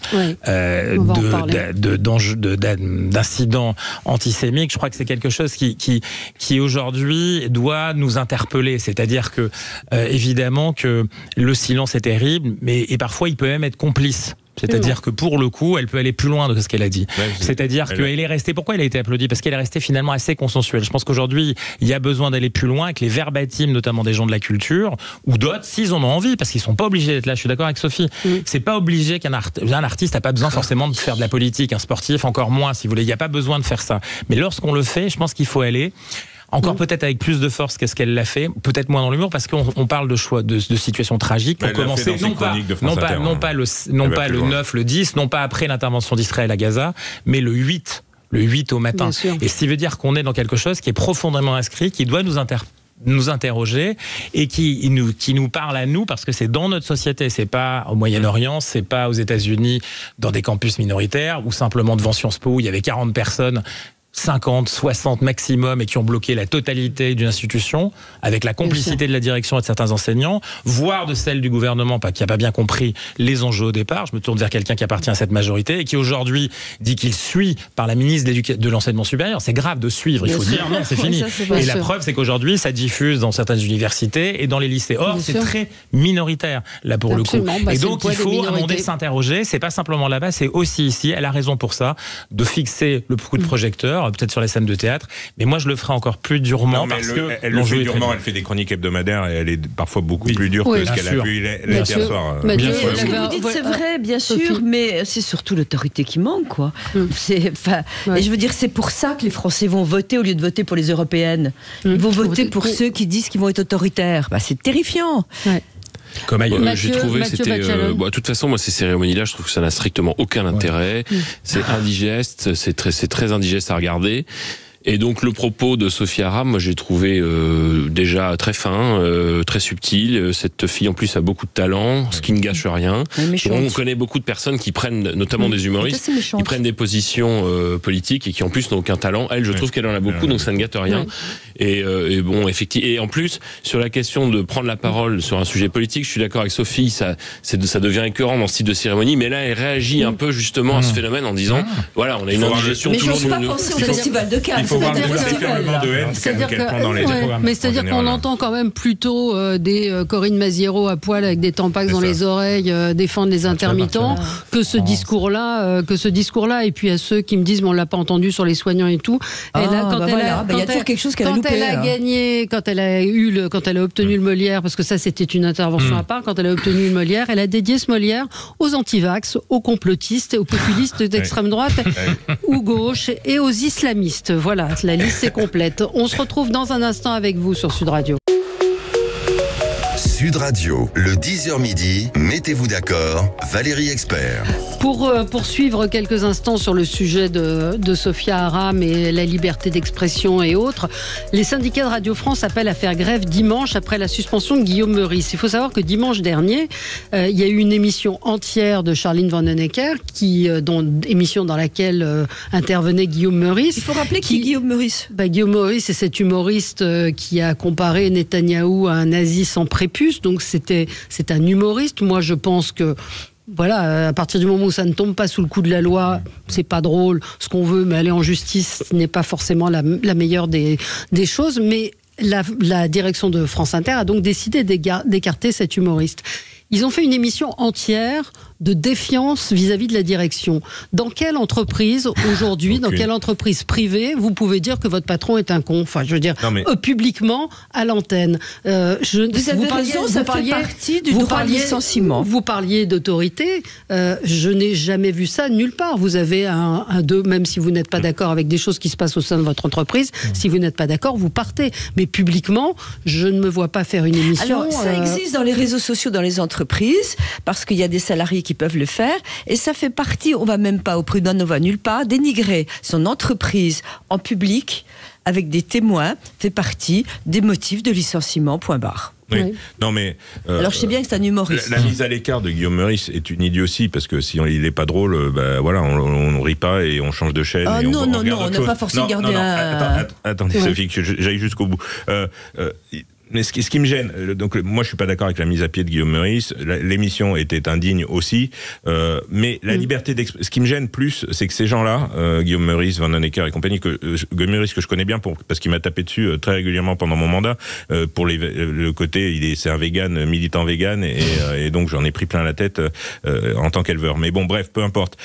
d'incidents antisémites. Je crois que c'est quelque chose qui aujourd'hui doit nous interpeller. C'est-à-dire que, évidemment, que le silence est terrible, et parfois il peut même être complice. C'est-à-dire que pour le coup, elle peut aller plus loin de ce qu'elle a dit. C'est-à-dire qu'elle est restée... Pourquoi elle a été applaudie ? Parce qu'elle est restée finalement assez consensuelle. Je pense qu'aujourd'hui, il y a besoin d'aller plus loin avec les verbatims, notamment des gens de la culture, ou d'autres, s'ils en ont envie, parce qu'ils sont pas obligés d'être là. Je suis d'accord avec Sophie. C'est pas obligé qu'un artiste n'a pas besoin forcément de faire de la politique, un sportif encore moins, si vous voulez. Il n'y a pas besoin de faire ça. Mais lorsqu'on le fait, je pense qu'il faut aller... Encore peut-être avec plus de force qu'est-ce qu'elle l'a fait, peut-être moins dans l'humour, parce qu'on parle de choix, de situations tragiques. Pour commencer, non pas le 9, le 10, non pas après l'intervention d'Israël à Gaza, mais le 8 au matin. Et ce qui veut dire qu'on est dans quelque chose qui est profondément inscrit, qui doit nous interroger et qui nous parle à nous, parce que c'est dans notre société, c'est pas au Moyen-Orient, c'est pas aux États-Unis dans des campus minoritaires ou simplement devant Sciences Po où il y avait 40 personnes, 50, 60 maximum, et qui ont bloqué la totalité d'une institution, avec la complicité de la direction et de certains enseignants, voire de celle du gouvernement, qui n'a pas bien compris les enjeux au départ. Je me tourne vers quelqu'un qui appartient à cette majorité et qui aujourd'hui dit qu'il suit par la ministre de l'enseignement supérieur. C'est grave de suivre, il faut dire non, c'est fini. Et la preuve, c'est qu'aujourd'hui, ça diffuse dans certaines universités et dans les lycées. Or, c'est très minoritaire, là, pour le coup. Et donc, il faut, à un moment donné, s'interroger. C'est pas simplement là-bas, c'est aussi ici. Elle a raison pour ça, de fixer le coup de projecteur, peut-être sur les scènes de théâtre, mais moi je le ferai encore plus durement. Elle le fait durement, elle fait des chroniques hebdomadaires et elle est parfois beaucoup plus dure que ce qu'elle a pu hier soir. Ce que vous dites, c'est vrai, bien sûr, mais c'est surtout l'autorité qui manque, quoi. Et je veux dire, c'est pour ça que les Français vont voter au lieu de voter pour les européennes. Ils vont voter pour ceux qui disent qu'ils vont être autoritaires. C'est terrifiant. Comme j'ai trouvé, c'était. De toute façon, moi, ces cérémonies-là, je trouve que ça n'a strictement aucun intérêt. C'est indigeste, c'est très indigeste à regarder. Et donc le propos de Sophie Aram, moi j'ai trouvé déjà très fin, très subtil. Cette fille en plus a beaucoup de talent, ce qui ne gâche rien. On connaît beaucoup de personnes qui prennent, notamment des humoristes, qui prennent des positions politiques et qui en plus n'ont aucun talent. Elle, je trouve qu'elle en a beaucoup, donc ça ne gâte rien. Et bon, effectivement. Et en plus, sur la question de prendre la parole sur un sujet politique, je suis d'accord avec Sophie, ça devient écœurant dans ce type de cérémonie. Mais là, elle réagit un peu justement à ce phénomène en disant, voilà, on a une indigestion. Mais j'ose pas penser au festival de Cannes. Il faut voir le fermement de haine qu'elle prend dans les programmes. Mais c'est-à-dire qu'on entend quand même plutôt des Corinne Maziero à poil avec des tampax dans les oreilles défendre les intermittents que ce discours-là. Et puis à ceux qui me disent, mais on l'a pas entendu sur les soignants et tout. Et là, il y a toujours quelque chose qu'elle a loupé. Quand elle a gagné, quand elle a obtenu le Molière, parce que ça c'était une intervention à part, quand elle a obtenu le Molière, elle a dédié ce Molière aux antivax, aux complotistes, aux populistes d'extrême droite ou gauche et aux islamistes. Voilà, la liste est complète. On se retrouve dans un instant avec vous sur Sud Radio. Sud Radio, le 10h midi, mettez-vous d'accord, Valérie Expert. Pour poursuivre quelques instants sur le sujet de Sophia Aram et la liberté d'expression et autres, les syndicats de Radio France appellent à faire grève dimanche après la suspension de Guillaume Meurice. Il faut savoir que dimanche dernier, il y a eu une émission entière de Charline Vanhoenacker, émission dans laquelle intervenait Guillaume Meurice. Il faut rappeler qui est Guillaume Meurice. Guillaume Meurice, c'est cet humoriste qui a comparé Netanyahou à un nazi sans prépuce. Donc c'est un humoriste. Moi, je pense que voilà, à partir du moment où ça ne tombe pas sous le coup de la loi, c'est pas drôle, ce qu'on veut, mais aller en justice n'est pas forcément la meilleure des choses. Mais la direction de France Inter a donc décidé d'écarter cet humoriste. Ils ont fait une émission entière de défiance vis-à-vis de la direction. Dans quelle entreprise, aujourd'hui, dans quelle entreprise privée, vous pouvez dire que votre patron est un con ? Enfin, je veux dire, publiquement, à l'antenne. Vous avez raison, ça fait partie du droit de licenciement. Vous parliez d'autorité. Je n'ai jamais vu ça nulle part. Vous avez même si vous n'êtes pas d'accord avec des choses qui se passent au sein de votre entreprise, si vous n'êtes pas d'accord, vous partez. Mais publiquement, je ne me vois pas faire une émission. Alors, ça existe dans les réseaux sociaux, dans les entreprises, parce qu'il y a des salariés qui peuvent le faire, et ça fait partie, on va même pas au prud'homme, on va nulle part, dénigrer son entreprise en public avec des témoins fait partie des motifs de licenciement, point barre. Oui. Non mais alors je sais bien que c'est un humoriste. La mise à l'écart de Guillaume Meurice est une idiotie, parce que si il est pas drôle, voilà, on rit pas et on change de chaîne. Oh, non, on n'a pas forcément gardé un. Attendez, Sophie, que j'aille jusqu'au bout. Mais ce qui me gêne, donc moi je suis pas d'accord avec la mise à pied de Guillaume Meurice. L'émission était indigne aussi, mais la liberté d'expression. Ce qui me gêne plus, c'est que ces gens-là, Guillaume Meurice, Van Hanecker et compagnie, Guillaume Meurice que je connais bien parce qu'il m'a tapé dessus très régulièrement pendant mon mandat pour le côté, c'est un vegan, militant vegan, et donc j'en ai pris plein la tête en tant qu'éleveur. Mais bon, bref, peu importe.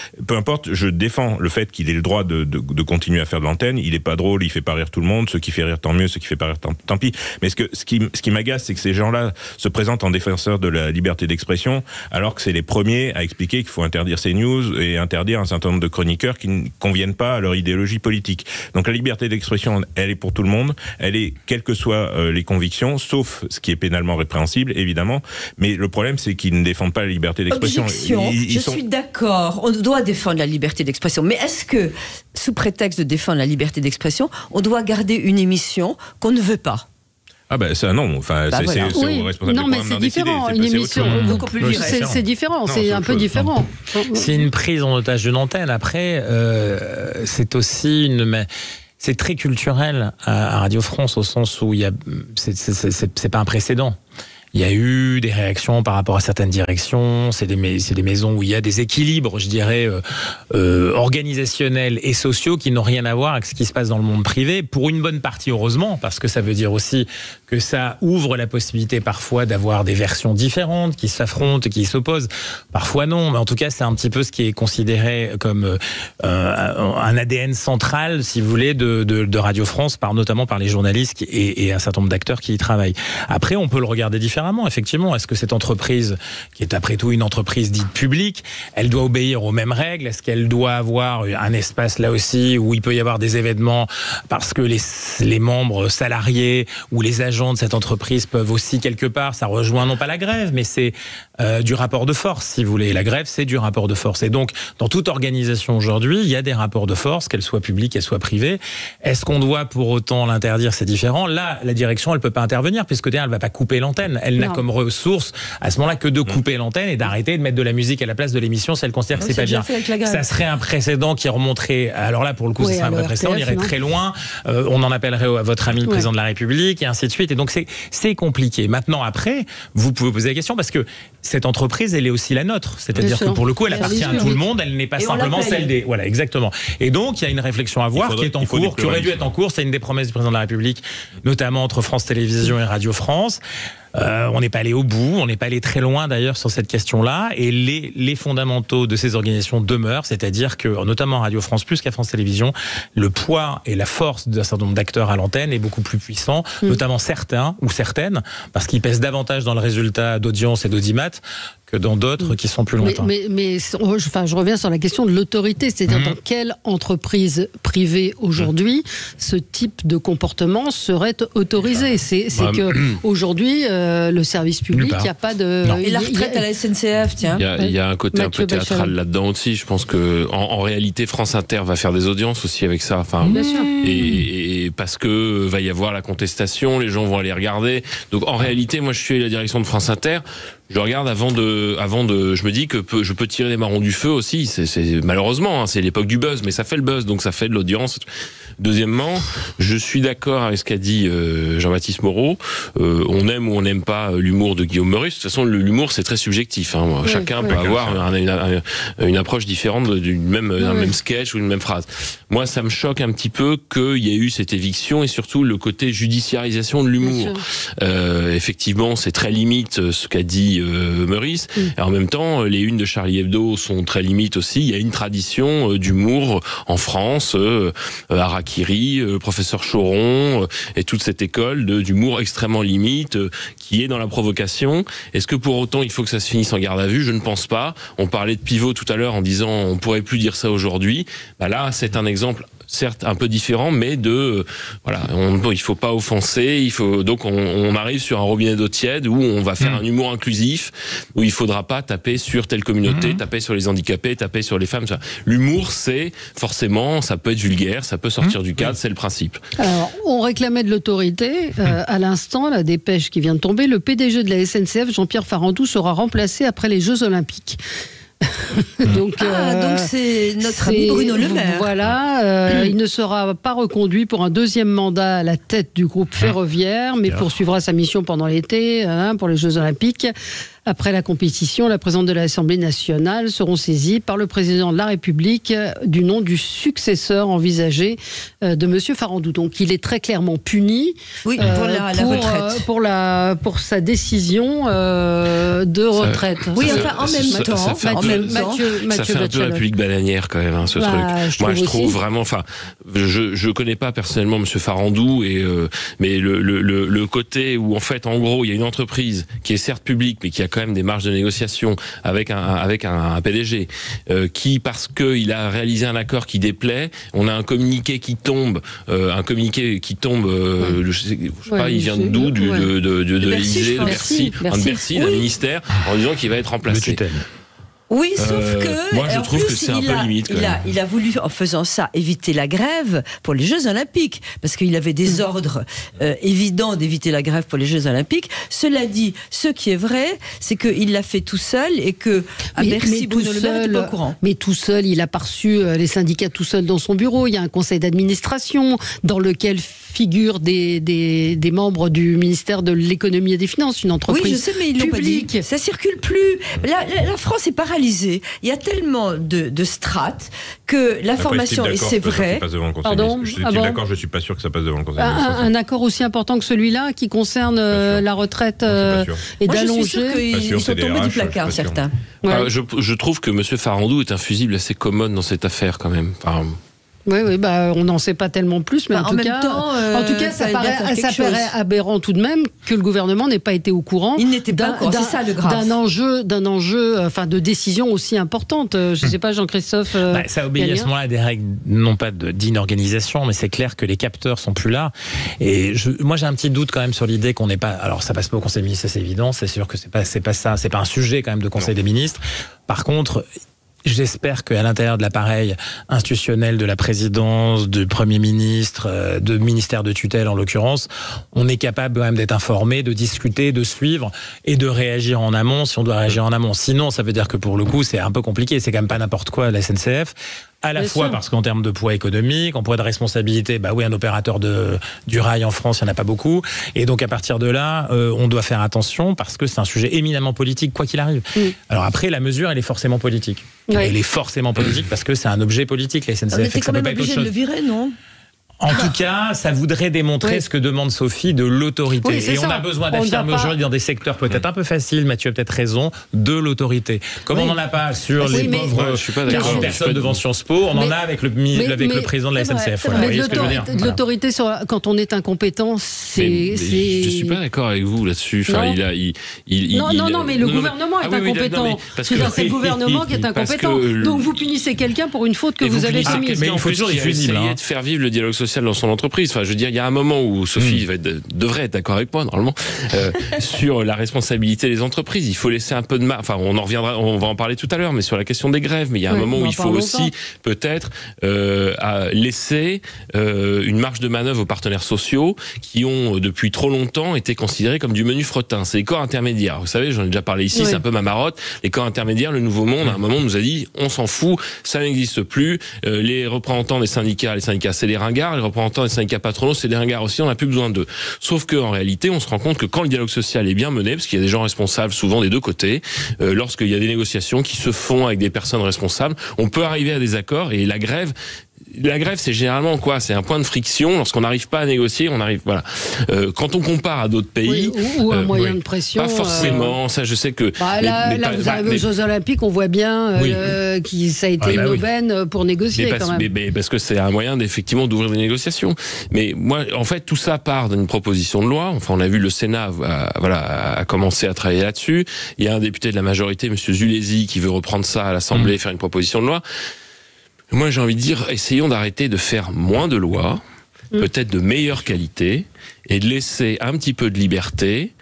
Je défends le fait qu'il ait le droit de continuer à faire de l'antenne. Il est pas drôle, il fait pas rire tout le monde. Ceux qui fait rire, tant mieux. Ceux qui fait pas rire, tant pis. Mais ce qui m'agace, c'est que ces gens-là se présentent en défenseurs de la liberté d'expression, alors que c'est les premiers à expliquer qu'il faut interdire ces news et interdire un certain nombre de chroniqueurs qui ne conviennent pas à leur idéologie politique. Donc la liberté d'expression, elle est pour tout le monde, elle est quelles que soient les convictions, sauf ce qui est pénalement répréhensible, évidemment. Mais le problème, c'est qu'ils ne défendent pas la liberté d'expression. Objection. Je suis d'accord, on doit défendre la liberté d'expression, mais est-ce que, sous prétexte de défendre la liberté d'expression, on doit garder une émission qu'on ne veut pas? Ah ben ça non, enfin c'est au responsable. Non mais c'est différent, une émission beaucoup plus virée. C'est différent, c'est un peu différent. C'est une prise en otage d'une antenne. Après, c'est aussi c'est très culturel à Radio France au sens où c'est pas un précédent. Il y a eu des réactions par rapport à certaines directions. C'est des maisons où il y a des équilibres, je dirais, organisationnels et sociaux qui n'ont rien à voir avec ce qui se passe dans le monde privé. Pour une bonne partie, heureusement, parce que ça veut dire aussi que ça ouvre la possibilité parfois d'avoir des versions différentes qui s'affrontent, qui s'opposent. Parfois non, mais en tout cas, c'est un petit peu ce qui est considéré comme un ADN central, si vous voulez, de Radio France, notamment par les journalistes et un certain nombre d'acteurs qui y travaillent. Après, on peut le regarder différemment. Effectivement, est-ce que cette entreprise, qui est après tout une entreprise dite publique, elle doit obéir aux mêmes règles? Est-ce qu'elle doit avoir un espace là aussi où il peut y avoir des événements parce que les membres salariés ou les agents de cette entreprise peuvent aussi quelque part, ça rejoint non pas la grève, mais c'est du rapport de force, si vous voulez. La grève, c'est du rapport de force. Et donc, dans toute organisation aujourd'hui, il y a des rapports de force, qu'elles soient publiques, qu'elles soient privées. Est-ce qu'on doit pour autant l'interdire? C'est différent. Là, la direction, elle peut pas intervenir puisque derrière, elle va pas couper l'antenne. Elle n'a comme ressource à ce moment-là que de couper l'antenne et d'arrêter de mettre de la musique à la place de l'émission si elle considère que c'est pas bien. Ça serait un précédent qui remonterait. Alors là, pour le coup, ce serait un vrai précédent. On irait très loin. On en appellerait à votre ami le président de la République et ainsi de suite. Et donc c'est compliqué. Maintenant, après, vous pouvez poser la question parce que cette entreprise, elle est aussi la nôtre. C'est-à-dire que pour le coup, elle appartient à tout le monde. Elle n'est pas simplement celle des. Voilà, exactement. Et donc, il y a une réflexion à voir qui est en cours, qui aurait dû être en cours. C'est une des promesses du président de la République, notamment entre France Télévisions et Radio France. On n'est pas allé au bout, on n'est pas allé très loin d'ailleurs sur cette question-là, et les fondamentaux de ces organisations demeurent, c'est-à-dire que, notamment Radio France plus qu'à France Télévisions, le poids et la force d'un certain nombre d'acteurs à l'antenne est beaucoup plus puissant, notamment certains ou certaines, parce qu'ils pèsent davantage dans le résultat d'audience et d'audimat que dans d'autres qui sont plus lointains. Mais je reviens sur la question de l'autorité, c'est-à-dire dans quelle entreprise privée aujourd'hui ce type de comportement serait autorisé. C'est que aujourd'hui le service public, il n'y a pas de... Et la retraite à la SNCF, tiens. Il y a un côté Mathieu un peu théâtral là-dedans aussi. Je pense que en réalité, France Inter va faire des audiences aussi avec ça. Enfin, bien sûr. Et parce que va y avoir la contestation, les gens vont aller regarder. Donc en réalité, moi je suis à la direction de France Inter. Je regarde avant de, je me dis que je peux tirer les marrons du feu aussi. C'est malheureusement, c'est l'époque du buzz, mais ça fait le buzz, donc ça fait de l'audience. Deuxièmement, je suis d'accord avec ce qu'a dit Jean-Baptiste Moreau. On aime ou on n'aime pas l'humour de Guillaume Meurice. De toute façon, l'humour c'est très subjectif. Hein. Chacun peut avoir une approche différente d'un même sketch ou une même phrase. Moi, ça me choque un petit peu qu'il y ait eu cette éviction et surtout le côté judiciarisation de l'humour. Effectivement, c'est très limite ce qu'a dit Meurice. Et en même temps, les unes de Charlie Hebdo sont très limites aussi. Il y a une tradition d'humour en France, Harakiri, professeur Choron et toute cette école d'humour extrêmement limite qui est dans la provocation. Est-ce que pour autant il faut que ça se finisse en garde à vue? Je ne pense pas. On parlait de pivot tout à l'heure en disant on pourrait plus dire ça aujourd'hui. Là, c'est un exemple certes un peu différent, mais il faut pas offenser, donc on arrive sur un robinet d'eau tiède où on va faire un humour inclusif, où il faudra pas taper sur telle communauté, taper sur les handicapés, taper sur les femmes. L'humour, c'est forcément, ça peut être vulgaire, ça peut sortir du cadre, c'est le principe. Alors, on réclamait de l'autorité. À l'instant, la dépêche qui vient de tomber, le PDG de la SNCF, Jean-Pierre Farandou, sera remplacé après les Jeux Olympiques. Donc c'est notre ami Bruno Le Maire. Voilà, il ne sera pas reconduit pour un deuxième mandat à la tête du groupe ferroviaire, mais poursuivra sa mission pendant l'été pour les Jeux Olympiques. Après la compétition, la présidente de l'Assemblée nationale seront saisies par le président de la République du nom du successeur envisagé de Monsieur Farandou. Donc il est très clairement puni pour la retraite. Pour sa décision de retraite. Oui, enfin en même temps. Ça fait un peu République bananière quand même, ce truc. Moi je trouve vraiment, enfin, je connais pas personnellement Monsieur Farandou, mais le côté où en fait, en gros, il y a une entreprise qui est certes publique, mais qui a quand même des marges de négociation avec un PDG qui, parce qu'il a réalisé un accord qui déplaît, on a un communiqué qui tombe, je sais pas, il vient d'où, de l'Élysée, de Bercy, d'un ministère, en disant qu'il va être remplacé. Oui, sauf que... Moi, je trouve que c'est un peu limite. Il a voulu, en faisant ça, éviter la grève pour les Jeux Olympiques, parce qu'il avait des ordres évidents d'éviter la grève pour les Jeux Olympiques. Cela dit, ce qui est vrai, c'est qu'il l'a fait tout seul et que à Bercy, Bruno Le Maire n'était pas au courant. Mais tout seul, il a pas reçu les syndicats tout seul dans son bureau. Il y a un conseil d'administration dans lequel figurent des membres du ministère de l'économie et des finances, une entreprise publique. Oui, je sais, mais ils l'ont pas dit. Ça circule plus. La France est paralysée. Il y a tellement de strates que l'information, et c'est vrai. D'accord, je suis pas sûr que ça passe devant le Conseil d'administration. Un accord aussi important que celui-là, qui concerne la retraite et d'allonger. Je suis sûr qu'ils sont tombés du placard, certains. Je trouve que M. Farandou est un fusible assez commode dans cette affaire, quand même. Oui, on n'en sait pas tellement plus, mais en tout cas, ça paraît aberrant tout de même que le gouvernement n'ait pas été au courant. Il n'était pas au courant, c'est ça le grave. D'un enjeu, de décision aussi importante. Je ne sais pas, Jean-Christophe. Ça obéit à ce moment-là à des règles, non pas d'inorganisation, mais c'est clair que les capteurs sont plus là. Et moi, j'ai un petit doute quand même sur l'idée qu'on n'est pas. Alors, ça passe pas au Conseil des ministres, c'est évident. C'est sûr que c'est pas ça. C'est pas un sujet quand même de Conseil des ministres. Par contre, j'espère qu'à l'intérieur de l'appareil institutionnel de la présidence, du Premier ministre, de ministère de tutelle en l'occurrence, on est capable quand même d'être informé, de discuter, de suivre et de réagir en amont si on doit réagir en amont. Sinon, ça veut dire que pour le coup, c'est un peu compliqué. C'est quand même pas n'importe quoi la SNCF. À la fois parce qu'en termes de poids économique, en poids de responsabilité, un opérateur du rail en France, il n'y en a pas beaucoup. Et donc à partir de là, on doit faire attention parce que c'est un sujet éminemment politique, quoi qu'il arrive. Alors après, la mesure, elle est forcément politique. Oui. Elle est forcément politique parce que c'est un objet politique, la SNCF. On était quand même obligé de le virer, non ? En tout cas, ça voudrait démontrer ce que demande Sophie de l'autorité. Oui, et on a besoin d'affirmer aujourd'hui dans des secteurs peut-être un peu faciles, Mathieu a peut-être raison, de l'autorité. Comme on n'en a pas sur les pauvres 40 personnes devant Sciences Po, on en a avec le président de la SNCF. Voilà, mais l'autorité, quand on est incompétent, c'est... Je suis pas d'accord avec vous là-dessus. Enfin, non, mais le gouvernement est incompétent. C'est le gouvernement qui est incompétent. Donc vous punissez quelqu'un pour une faute que vous avez commise. Mais il faut toujours essayer de faire vivre le dialogue social dans son entreprise. Enfin, je veux dire, il y a un moment où Sophie devrait être d'accord avec moi, normalement, sur la responsabilité des entreprises. Il faut laisser un peu de marge. Enfin, on va en parler tout à l'heure, mais sur la question des grèves. Mais il y a un moment où il faut aussi, peut-être, laisser une marge de manœuvre aux partenaires sociaux qui ont, depuis trop longtemps, été considérés comme du menu fretin. C'est les corps intermédiaires. Vous savez, j'en ai déjà parlé ici, c'est un peu ma marotte. Les corps intermédiaires, le Nouveau Monde, à un moment, nous a dit, on s'en fout, ça n'existe plus. Les représentants des syndicats, c'est des ringards. Les représentants des syndicats patronaux, c'est des ringards aussi, on n'a plus besoin d'eux. Sauf qu'en réalité, on se rend compte que quand le dialogue social est bien mené, parce qu'il y a des gens responsables souvent des deux côtés, lorsqu'il y a des négociations qui se font avec des personnes responsables, on peut arriver à des accords. Et la grève, c'est généralement quoi ? C'est un point de friction. Lorsqu'on n'arrive pas à négocier, on arrive. Voilà. Quand on compare à d'autres pays, ou un moyen de pression. Pas forcément. Ça, je sais que. Là, vous arrivez aux Jeux Olympiques, on voit bien que ça a été une aubaine pour négocier. Mais parce que c'est un moyen effectivement d'ouvrir des négociations. Mais moi, en fait, tout ça part d'une proposition de loi. Enfin, on a vu le Sénat, a commencé à travailler là-dessus. Il y a un député de la majorité, Monsieur Zulesi, qui veut reprendre ça à l'Assemblée, faire une proposition de loi. Moi, j'ai envie de dire, essayons d'arrêter de faire moins de lois, peut-être de meilleure qualité, et de laisser un petit peu de liberté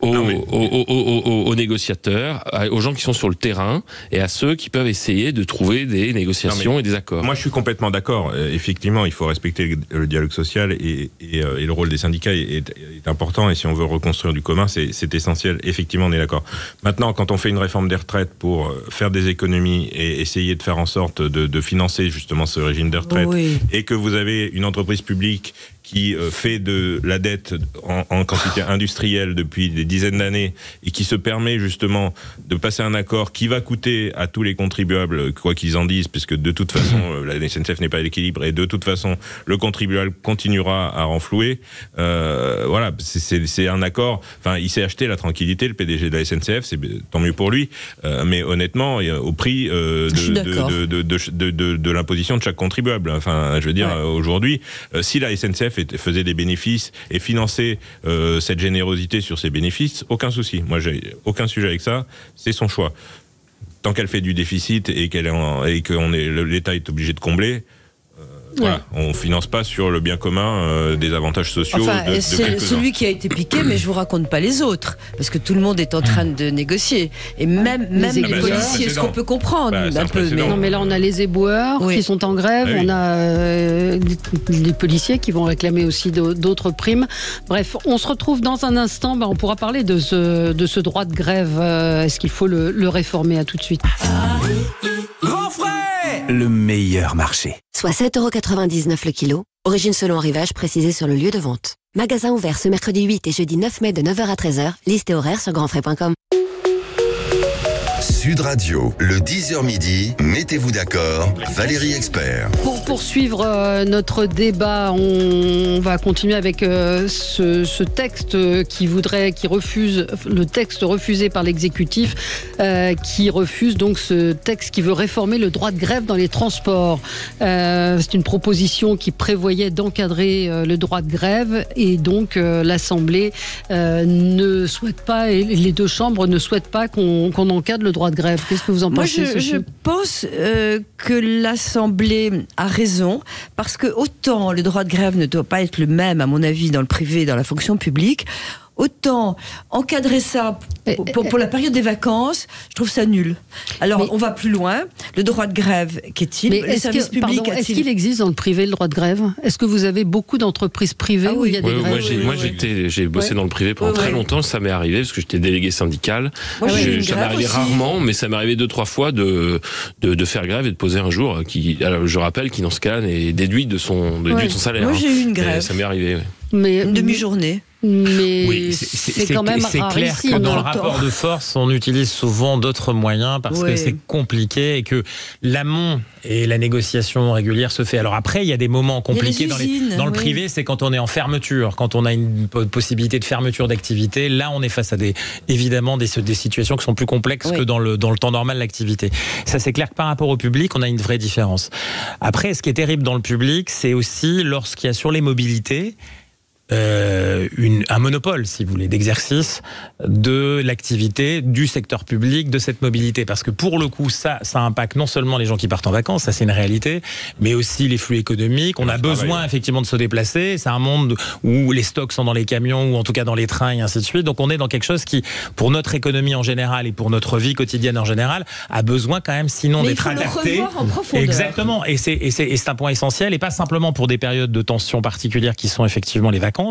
aux négociateurs, aux gens qui sont sur le terrain et à ceux qui peuvent essayer de trouver des négociations et des accords. Moi, je suis complètement d'accord. Effectivement, il faut respecter le dialogue social et le rôle des syndicats est important. Et si on veut reconstruire du commun, c'est essentiel. Effectivement, on est d'accord. Maintenant, quand on fait une réforme des retraites pour faire des économies et essayer de faire en sorte de financer justement ce régime de retraite, et que vous avez une entreprise publique qui fait de la dette en quantité industrielle depuis des dizaines d'années et qui se permet justement de passer un accord qui va coûter à tous les contribuables, quoi qu'ils en disent, puisque de toute façon la SNCF n'est pas à l'équilibre et de toute façon le contribuable continuera à renflouer. Voilà, c'est un accord. Enfin, il s'est acheté la tranquillité, le PDG de la SNCF, c'est tant mieux pour lui. Mais honnêtement, au prix de l'imposition de chaque contribuable. Enfin, je veux dire, aujourd'hui, si la SNCF faisait des bénéfices et finançait cette générosité sur ses bénéfices, aucun souci. Moi, j'ai aucun sujet avec ça. C'est son choix. Tant qu'elle fait du déficit et que l'État est obligé de combler, voilà, on finance pas sur le bien commun des avantages sociaux. Enfin, c'est celui qui a été piqué, mais je vous raconte pas les autres, parce que tout le monde est en train de négocier, et même les policiers, ce qu'on peut comprendre un peu. Mais non, mais là on a les éboueurs qui sont en grève, on a les policiers qui vont réclamer aussi d'autres primes. Bref, on se retrouve dans un instant. On pourra parler de ce droit de grève. Est-ce qu'il faut le réformer? À tout de suite. Grand frère, le meilleur marché. Soit 7,99 € le kilo. Origine selon arrivage précisé sur le lieu de vente. Magasin ouvert ce mercredi 8 et jeudi 9 mai de 9h à 13h. Liste et horaire sur grandfrais.com. Sud Radio, le 10h midi, mettez-vous d'accord, Valérie Expert. Pour poursuivre notre débat, on va continuer avec ce texte qui refuse, le texte refusé par l'exécutif, qui refuse donc ce texte qui veut réformer le droit de grève dans les transports. C'est une proposition qui prévoyait d'encadrer le droit de grève et donc l'Assemblée ne souhaite pas, et les deux chambres ne souhaitent pas qu'on encadre le droit de grève. Qu'est-ce que vous en pensez? Moi, je pense que l'Assemblée a raison, parce que autant le droit de grève ne doit pas être le même, à mon avis, dans le privé et dans la fonction publique, autant encadrer ça pour la période des vacances, je trouve ça nul. Alors, on va plus loin. Le droit de grève, qu'est-il? Les services publics, est-ce qu'il existe dans le privé le droit de grève? Est-ce que vous avez beaucoup d'entreprises privées où il y a des grèves? Moi, j'ai bossé dans le privé pendant très longtemps. Ça m'est arrivé parce que j'étais délégué syndical. Ça m'est arrivé rarement, mais ça m'est arrivé 2-3 fois de faire grève et de poser un jour alors, je rappelle, qui dans ce cas est déduit de son salaire. Moi, j'ai eu une grève. Ça m'est arrivé. Une demi-journée. Mais c'est quand même c'est clair que dans le rapport de force, on utilise souvent d'autres moyens parce que c'est compliqué et que l'amont et la négociation régulière se fait. Alors après, il y a des moments compliqués dans le privé, c'est quand on est en fermeture, quand on a une possibilité de fermeture d'activité. Là, on est face à évidemment des situations qui sont plus complexes que dans le temps normal de l'activité. Ça, c'est clair que par rapport au public, on a une vraie différence. Après, ce qui est terrible dans le public, c'est aussi lorsqu'il y a sur les mobilités un monopole, si vous voulez, d'exercice de l'activité du secteur public, de cette mobilité. Parce que pour le coup, ça impacte non seulement les gens qui partent en vacances, ça c'est une réalité, mais aussi les flux économiques. On a besoin effectivement de se déplacer. C'est un monde où les stocks sont dans les camions ou en tout cas dans les trains et ainsi de suite. Donc on est dans quelque chose qui, pour notre économie en général et pour notre vie quotidienne en général, a besoin quand même sinon d'être adapté. Il faut le revoir en profondeur. Exactement. Et c'est un point essentiel et pas simplement pour des périodes de tension particulières qui sont effectivement les vacances.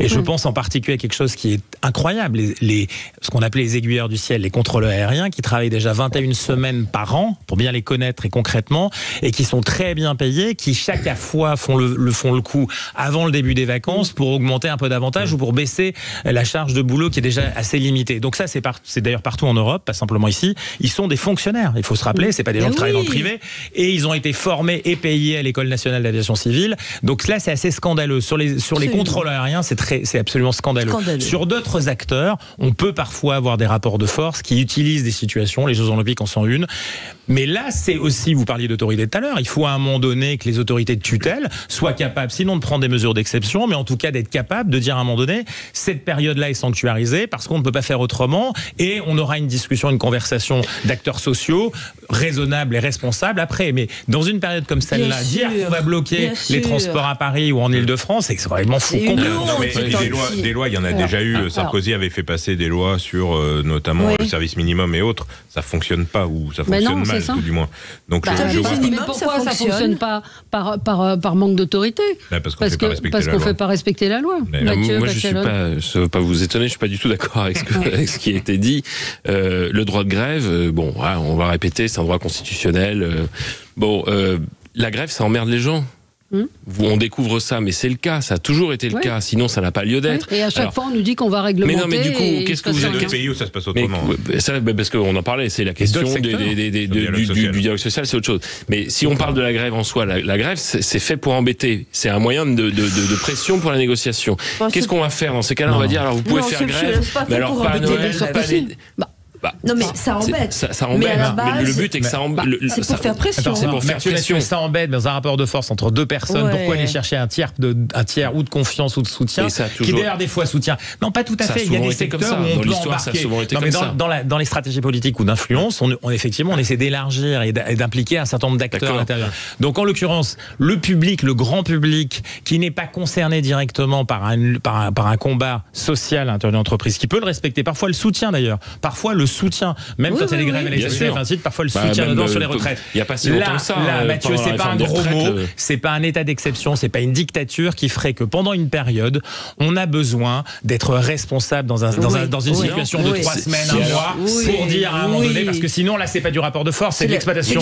Et je pense en particulier à quelque chose qui est incroyable, ce qu'on appelait les aiguilleurs du ciel, les contrôleurs aériens qui travaillent déjà 21 semaines par an pour bien les connaître et concrètement, et qui sont très bien payés, qui chaque fois font le coup avant le début des vacances pour augmenter un peu d'avantage ou pour baisser la charge de boulot qui est déjà assez limitée. Donc ça, c'est d'ailleurs partout en Europe, pas simplement ici. Ils sont des fonctionnaires, il faut se rappeler, c'est pas des gens qui travaillent dans le privé, et ils ont été formés et payés à l'École nationale d'aviation civile. Donc là, c'est assez scandaleux. Sur les contrôleurs aériens, c'est absolument scandaleux. Sur d'autres acteurs, on peut parfois avoir des rapports de force qui utilisent des situations, les Jeux Olympiques en sont une. Mais là, c'est aussi, vous parliez d'autorité tout à l'heure, il faut à un moment donné que les autorités de tutelle soient capables, sinon de prendre des mesures d'exception, mais en tout cas d'être capables de dire à un moment donné, cette période-là est sanctuarisée parce qu'on ne peut pas faire autrement, et on aura une discussion, une conversation d'acteurs sociaux raisonnables et responsables après. Mais dans une période comme celle-là, dire qu'on va bloquer les transports à Paris ou en Ile-de-France, c'est vraiment fou. C'est une honte. Des lois, il y en a déjà eu. Sarkozy avait fait passer des lois sur notamment le service minimum et autres. Ça fonctionne pas ou ça fonctionne mal, tout du moins. Donc mais pourquoi ça fonctionne pas par manque d'autorité? Parce qu'on fait pas respecter la loi. Mathieu, moi, je ne veux pas vous étonner, je suis pas du tout d'accord avec ce qui a été dit. Le droit de grève, on va répéter, c'est un droit constitutionnel. La grève, ça emmerde les gens. On découvre ça, mais c'est le cas, ça a toujours été le cas, sinon ça n'a pas lieu d'être. Et à chaque fois on nous dit qu'on va réglementer. Mais non, mais du coup, qu'est-ce que vous avez des pays où ça se passe autrement? Parce qu'on en parlait, c'est la question du dialogue social, c'est autre chose. Mais si on parle de la grève en soi, la grève, c'est fait pour embêter. C'est un moyen de pression pour la négociation. Qu'est-ce qu'on va faire dans ces cas-là? On va dire, alors vous pouvez faire grève, mais alors pas à Noël, non mais ça embête. Ça embête. Mais le but est que ça embête. C'est pour faire pression. C'est pour faire pression. Ça embête dans un rapport de force entre deux personnes. Pourquoi aller chercher un tiers ou de confiance ou de soutien qui d'ailleurs des fois soutient. Non, pas tout à fait. Il y a des secteurs où on peut embarquer. Dans les stratégies politiques ou d'influence, on essaie d'élargir et d'impliquer un certain nombre d'acteurs à l'intérieur. Donc en l'occurrence, le public, le grand public, qui n'est pas concerné directement par un combat social à l'intérieur de l'entreprise, qui peut le respecter, parfois le soutien d'ailleurs, parfois le soutien, même quand il y a des grèves à la SNCF, parfois le soutien dedans sur les retraites. Il n'y a pas si longtemps que ça. Là, Mathieu, c'est pas un gros mot, c'est pas un état d'exception, c'est pas une dictature qui ferait que pendant une période, on a besoin d'être responsable dans une situation de 3 semaines, un mois, pour dire à un moment donné, parce que sinon là, c'est pas du rapport de force, c'est de l'exploitation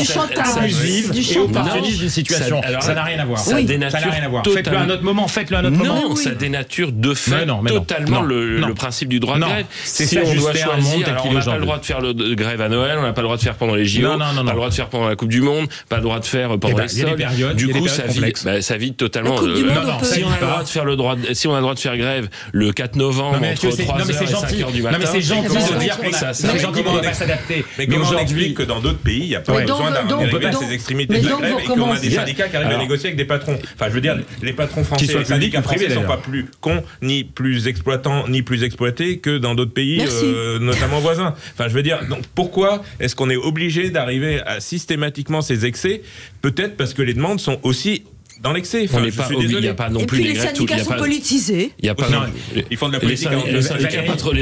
abusive et opportuniste d'une situation. Ça n'a rien à voir. Ça n'a rien à voir. Faites-le à un autre moment. Non, ça dénature de fait totalement le principe du droit de grève. Si on doit choisir, alors on n'a pas le droit de faire de grève à Noël, on n'a pas le droit de faire pendant les JO, pas le droit de faire pendant la Coupe du Monde, pas le droit de faire pendant les soldes. Du coup, ça vide totalement. Si on a le droit de faire si on a le droit de faire grève le 4 novembre entre 3h et 5h du matin. Non mais c'est gentil de dire c'est gentil qu'on ne va pas s'adapter. Mais comment on explique que dans d'autres pays, il n'y a pas besoin d'arriver à ces extrémités de la grève et qu'on a des syndicats qui arrivent à négocier avec des patrons. Enfin, je veux dire, les patrons français, les syndicats français ne sont pas plus cons, ni plus exploitants, ni plus exploités que dans d'autres pays, notamment voisins. Enfin, je veux dire, donc pourquoi est-ce qu'on est obligé d'arriver à systématiquement ces excès? Peut-être parce que les demandes sont aussi dans l'excès. Enfin, il n'y a pas non plus les syndicats sont politisés. Il y a pas ils font de la politique. Les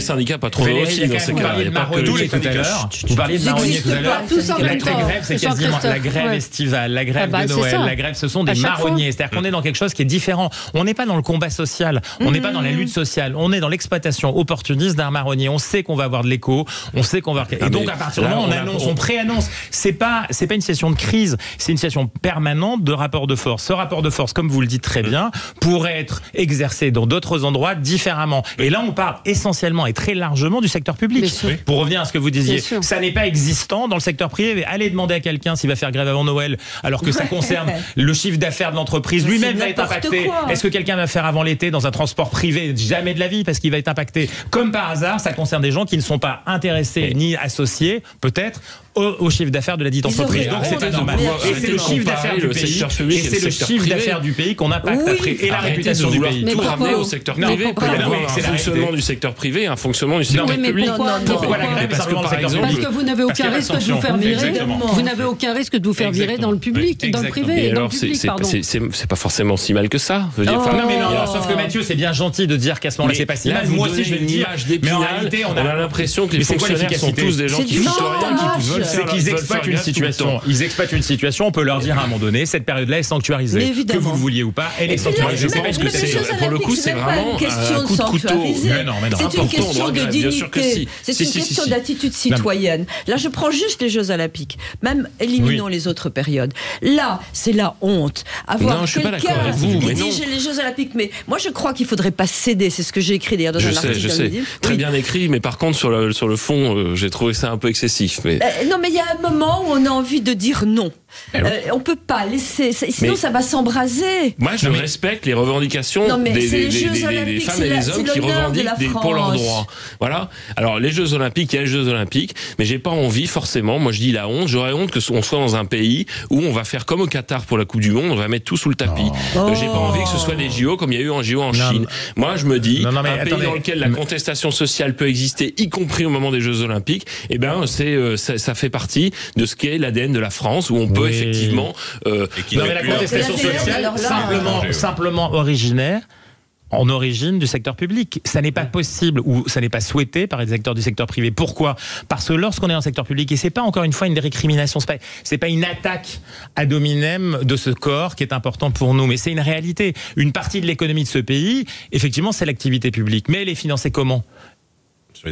syndicats patronaux aussi dans ces cas. Il y a pas que tous les syndicats. Vous parliez de marronniers tout à l'heure. La grève, c'est quasiment la grève estivale, la grève de Noël, la grève, ce sont des marronniers. C'est-à-dire qu'on est dans quelque chose qui est différent. On n'est pas dans le combat social. On n'est pas dans la lutte sociale. On est dans l'exploitation opportuniste d'un marronnier. On sait qu'on va avoir de l'écho. On sait qu'on va. Et donc à partir du moment où on annonce, on préannonce. C'est pas une situation de crise. C'est une situation permanente de rapport de force. Ce rapport de force, comme vous le dites très bien, pourrait être exercé dans d'autres endroits différemment. Et là, on parle essentiellement et très largement du secteur public. Pour revenir à ce que vous disiez, ça n'est pas existant dans le secteur privé. Allez demander à quelqu'un s'il va faire grève avant Noël, alors que ça concerne le chiffre d'affaires de l'entreprise. Lui-même va être impacté. Est-ce que quelqu'un va faire avant l'été dans un transport privé? Jamais de la vie, parce qu'il va être impacté. Comme par hasard, ça concerne des gens qui ne sont pas intéressés ni associés, peut-être, au chiffre d'affaires de la dite entreprise. Donc c'est pas normal. Et c'est le chiffre d'affaires du pays. Et c'est le chiffre d'affaires du pays qu'on impacte après. Et la réputation du pays. Tout ramener au secteur privé. Il peut y avoir un fonctionnement du secteur privé, un fonctionnement du secteur public. Pourquoi la grève? Parce que vous n'avez aucun risque de vous faire virer. Vous n'avez aucun risque de vous faire virer dans le public, dans le privé. Alors c'est pas forcément si mal que ça. Non mais non. Sauf que Mathieu, c'est bien gentil de dire qu'à ce moment-là c'est pas si mal. Moi aussi je vais le dire. Mais en réalité, on a l'impression que les fonctionnaires sont tous des gens qui foutent rien, qui veulent c'est qu'ils exploitent une situation. Ils exploitent une situation. On peut leur dire à un moment donné, cette période-là est sanctuarisée. Que vous le vouliez ou pas, elle est sanctuarisée. Je pense que pour le coup, c'est vraiment un coup de couteau. C'est une question de dignité. C'est une question d'attitude citoyenne. Là, je prends juste les Jeux Olympiques. Même éliminons les autres périodes. Là, c'est la honte. Avoir quelqu'un qui dit les Jeux Olympiques. Mais moi, je crois qu'il ne faudrait pas céder. C'est ce que j'ai écrit d'ailleurs dans un article. Je sais. Très bien écrit, mais par contre, sur le fond, j'ai trouvé ça un peu excessif. Non, mais il y a un moment où on a envie de dire non. On peut pas laisser, sinon ça va s'embraser. Moi, je respecte les revendications des femmes et des hommes qui revendiquent pour leurs droits. Voilà. Alors, les Jeux Olympiques, il y a les Jeux Olympiques, mais j'ai pas envie forcément. Moi, je dis la honte. J'aurais honte que on soit dans un pays où on va faire comme au Qatar pour la Coupe du Monde, on va mettre tout sous le tapis. J'ai pas envie que ce soit des JO comme il y a eu en JO en Chine. Moi, je me dis un pays dans lequel la contestation sociale peut exister, y compris au moment des Jeux Olympiques. Eh ben, ça fait partie de ce qu'est l'ADN de la France, où on peut effectivement. La contestation sociale, simplement originaire en origine du secteur public. Ça n'est pas possible ou ça n'est pas souhaité par les acteurs du secteur privé. Pourquoi ? Parce que lorsqu'on est dans le secteur public, et c'est pas encore une fois une récrimination, c'est pas une attaque ad hominem de ce corps qui est important pour nous, mais c'est une réalité. Une partie de l'économie de ce pays, effectivement, c'est l'activité publique. Mais elle est financée comment ?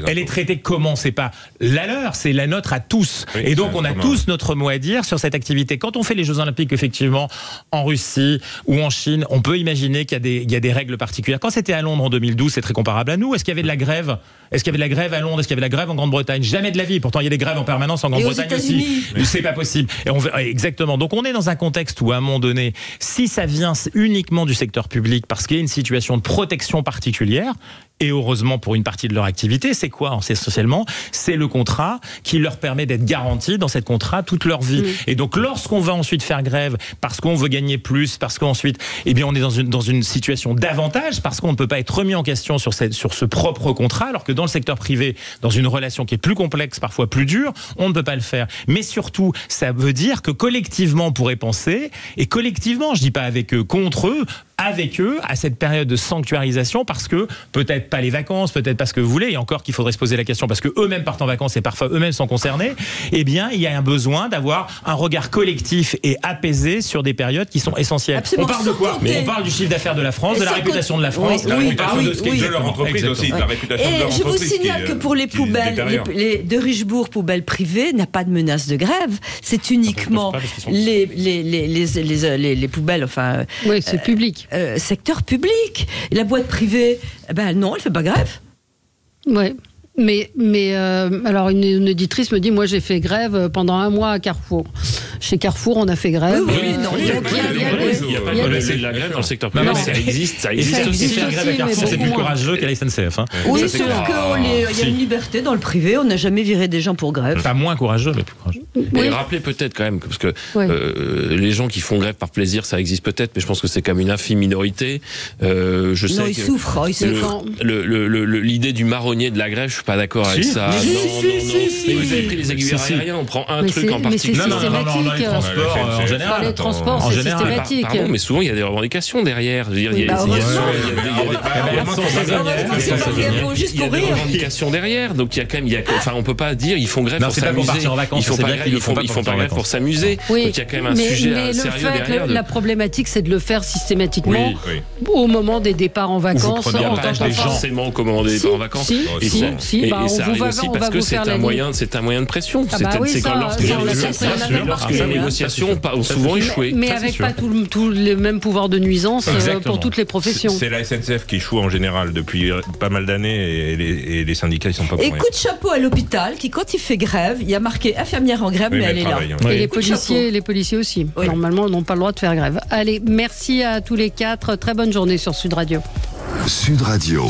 Elle est traitée comment ? C'est pas la leur, c'est la nôtre à tous. Oui, et donc on a tous notre mot à dire sur cette activité. Quand on fait les Jeux Olympiques, effectivement, en Russie ou en Chine, on peut imaginer qu'il y a des règles particulières. Quand c'était à Londres en 2012, c'est très comparable à nous. Est-ce qu'il y avait de la grève ? Est-ce qu'il y avait de la grève à Londres ? Est-ce qu'il y avait de la grève en Grande-Bretagne ? Jamais de la vie. Pourtant, il y a des grèves en permanence en Grande-Bretagne aussi. C'est pas possible. Exactement. Donc on est dans un contexte où, à un moment donné, si ça vient uniquement du secteur public parce qu'il y a une situation de protection particulière, et heureusement pour une partie de leur activité, c'est quoi ? C'est essentiellement, c'est le contrat qui leur permet d'être garantis dans cette contrat toute leur vie. Et donc lorsqu'on va ensuite faire grève parce qu'on veut gagner plus, parce qu'ensuite, eh bien, on est dans une situation d'avantage, parce qu'on ne peut pas être remis en question sur ce propre contrat, alors que dans le secteur privé, dans une relation qui est plus complexe, parfois plus dure, on ne peut pas le faire. Mais surtout, ça veut dire que collectivement, on pourrait penser, et collectivement, je dis pas avec eux, contre eux, avec eux, à cette période de sanctuarisation, parce que peut-être pas les vacances, peut-être pas ce que vous voulez, et encore qu'il faudrait se poser la question, parce que eux-mêmes partent en vacances et parfois eux-mêmes sont concernés, eh bien, il y a un besoin d'avoir un regard collectif et apaisé sur des périodes qui sont essentielles. Absolument. On parle de quoi ? Mais on parle du chiffre d'affaires de la France, de la réputation de la France, de la réputation de leur entreprise aussi, de la réputation de leur entreprise. Et je vous signale que pour les poubelles, les de Richebourg, poubelles privées, n'a pas de menace de grève. C'est uniquement les poubelles, enfin... Oui, c'est public. Secteur public. Et la boîte privée, non, elle fait pas grève. Ouais. Mais alors une auditrice me dit, moi j'ai fait grève pendant 1 mois à Carrefour. Chez Carrefour, on a fait grève. Il n'y a pas de la grève dans le secteur privé. Ça existe aussi. Faire grève à Carrefour, c'est plus courageux qu'à la SNCF. Oui, sauf qu'il y a une liberté dans le privé. On n'a jamais viré des gens pour grève. Pas moins courageux, mais plus courageux. Et rappelez peut-être quand même, parce que les gens qui font grève par plaisir, ça existe peut-être, mais je pense que c'est quand même une infime minorité. Je sais ils souffrent. L'idée du marronnier de la grève, je suis pas d'accord avec ça. Mais vous avez pris les aiguilleurs aériens, on prend un truc en particulier. Non, les transports en général. Les transports, c'est systématique. Pardon, mais souvent il y a des revendications derrière. Il y a des revendications derrière. Donc il y a quand même, enfin on peut pas dire ils font grève pour s'amuser. Ils font pas grève pour s'amuser. Donc il y a quand même un sujet sérieux derrière. La problématique, c'est de le faire systématiquement au moment des départs en vacances. Pas forcément au moment des départs en vacances. Et ça arrive aussi parce que c'est un moyen de pression. C'est quand lorsque les négociations ont souvent échoué. Mais avec pas tout le même pouvoir de nuisance pour toutes les professions. C'est la SNCF qui échoue en général depuis pas mal d'années et les syndicats ils sont pas pour rien. Et coup de chapeau à l'hôpital qui, quand il fait grève, il y a marqué infirmière en grève, mais elle est là. Et les policiers aussi. Normalement, n'ont pas le droit de faire grève. Allez, merci à tous les 4. Très bonne journée sur Sud Radio. Sud Radio.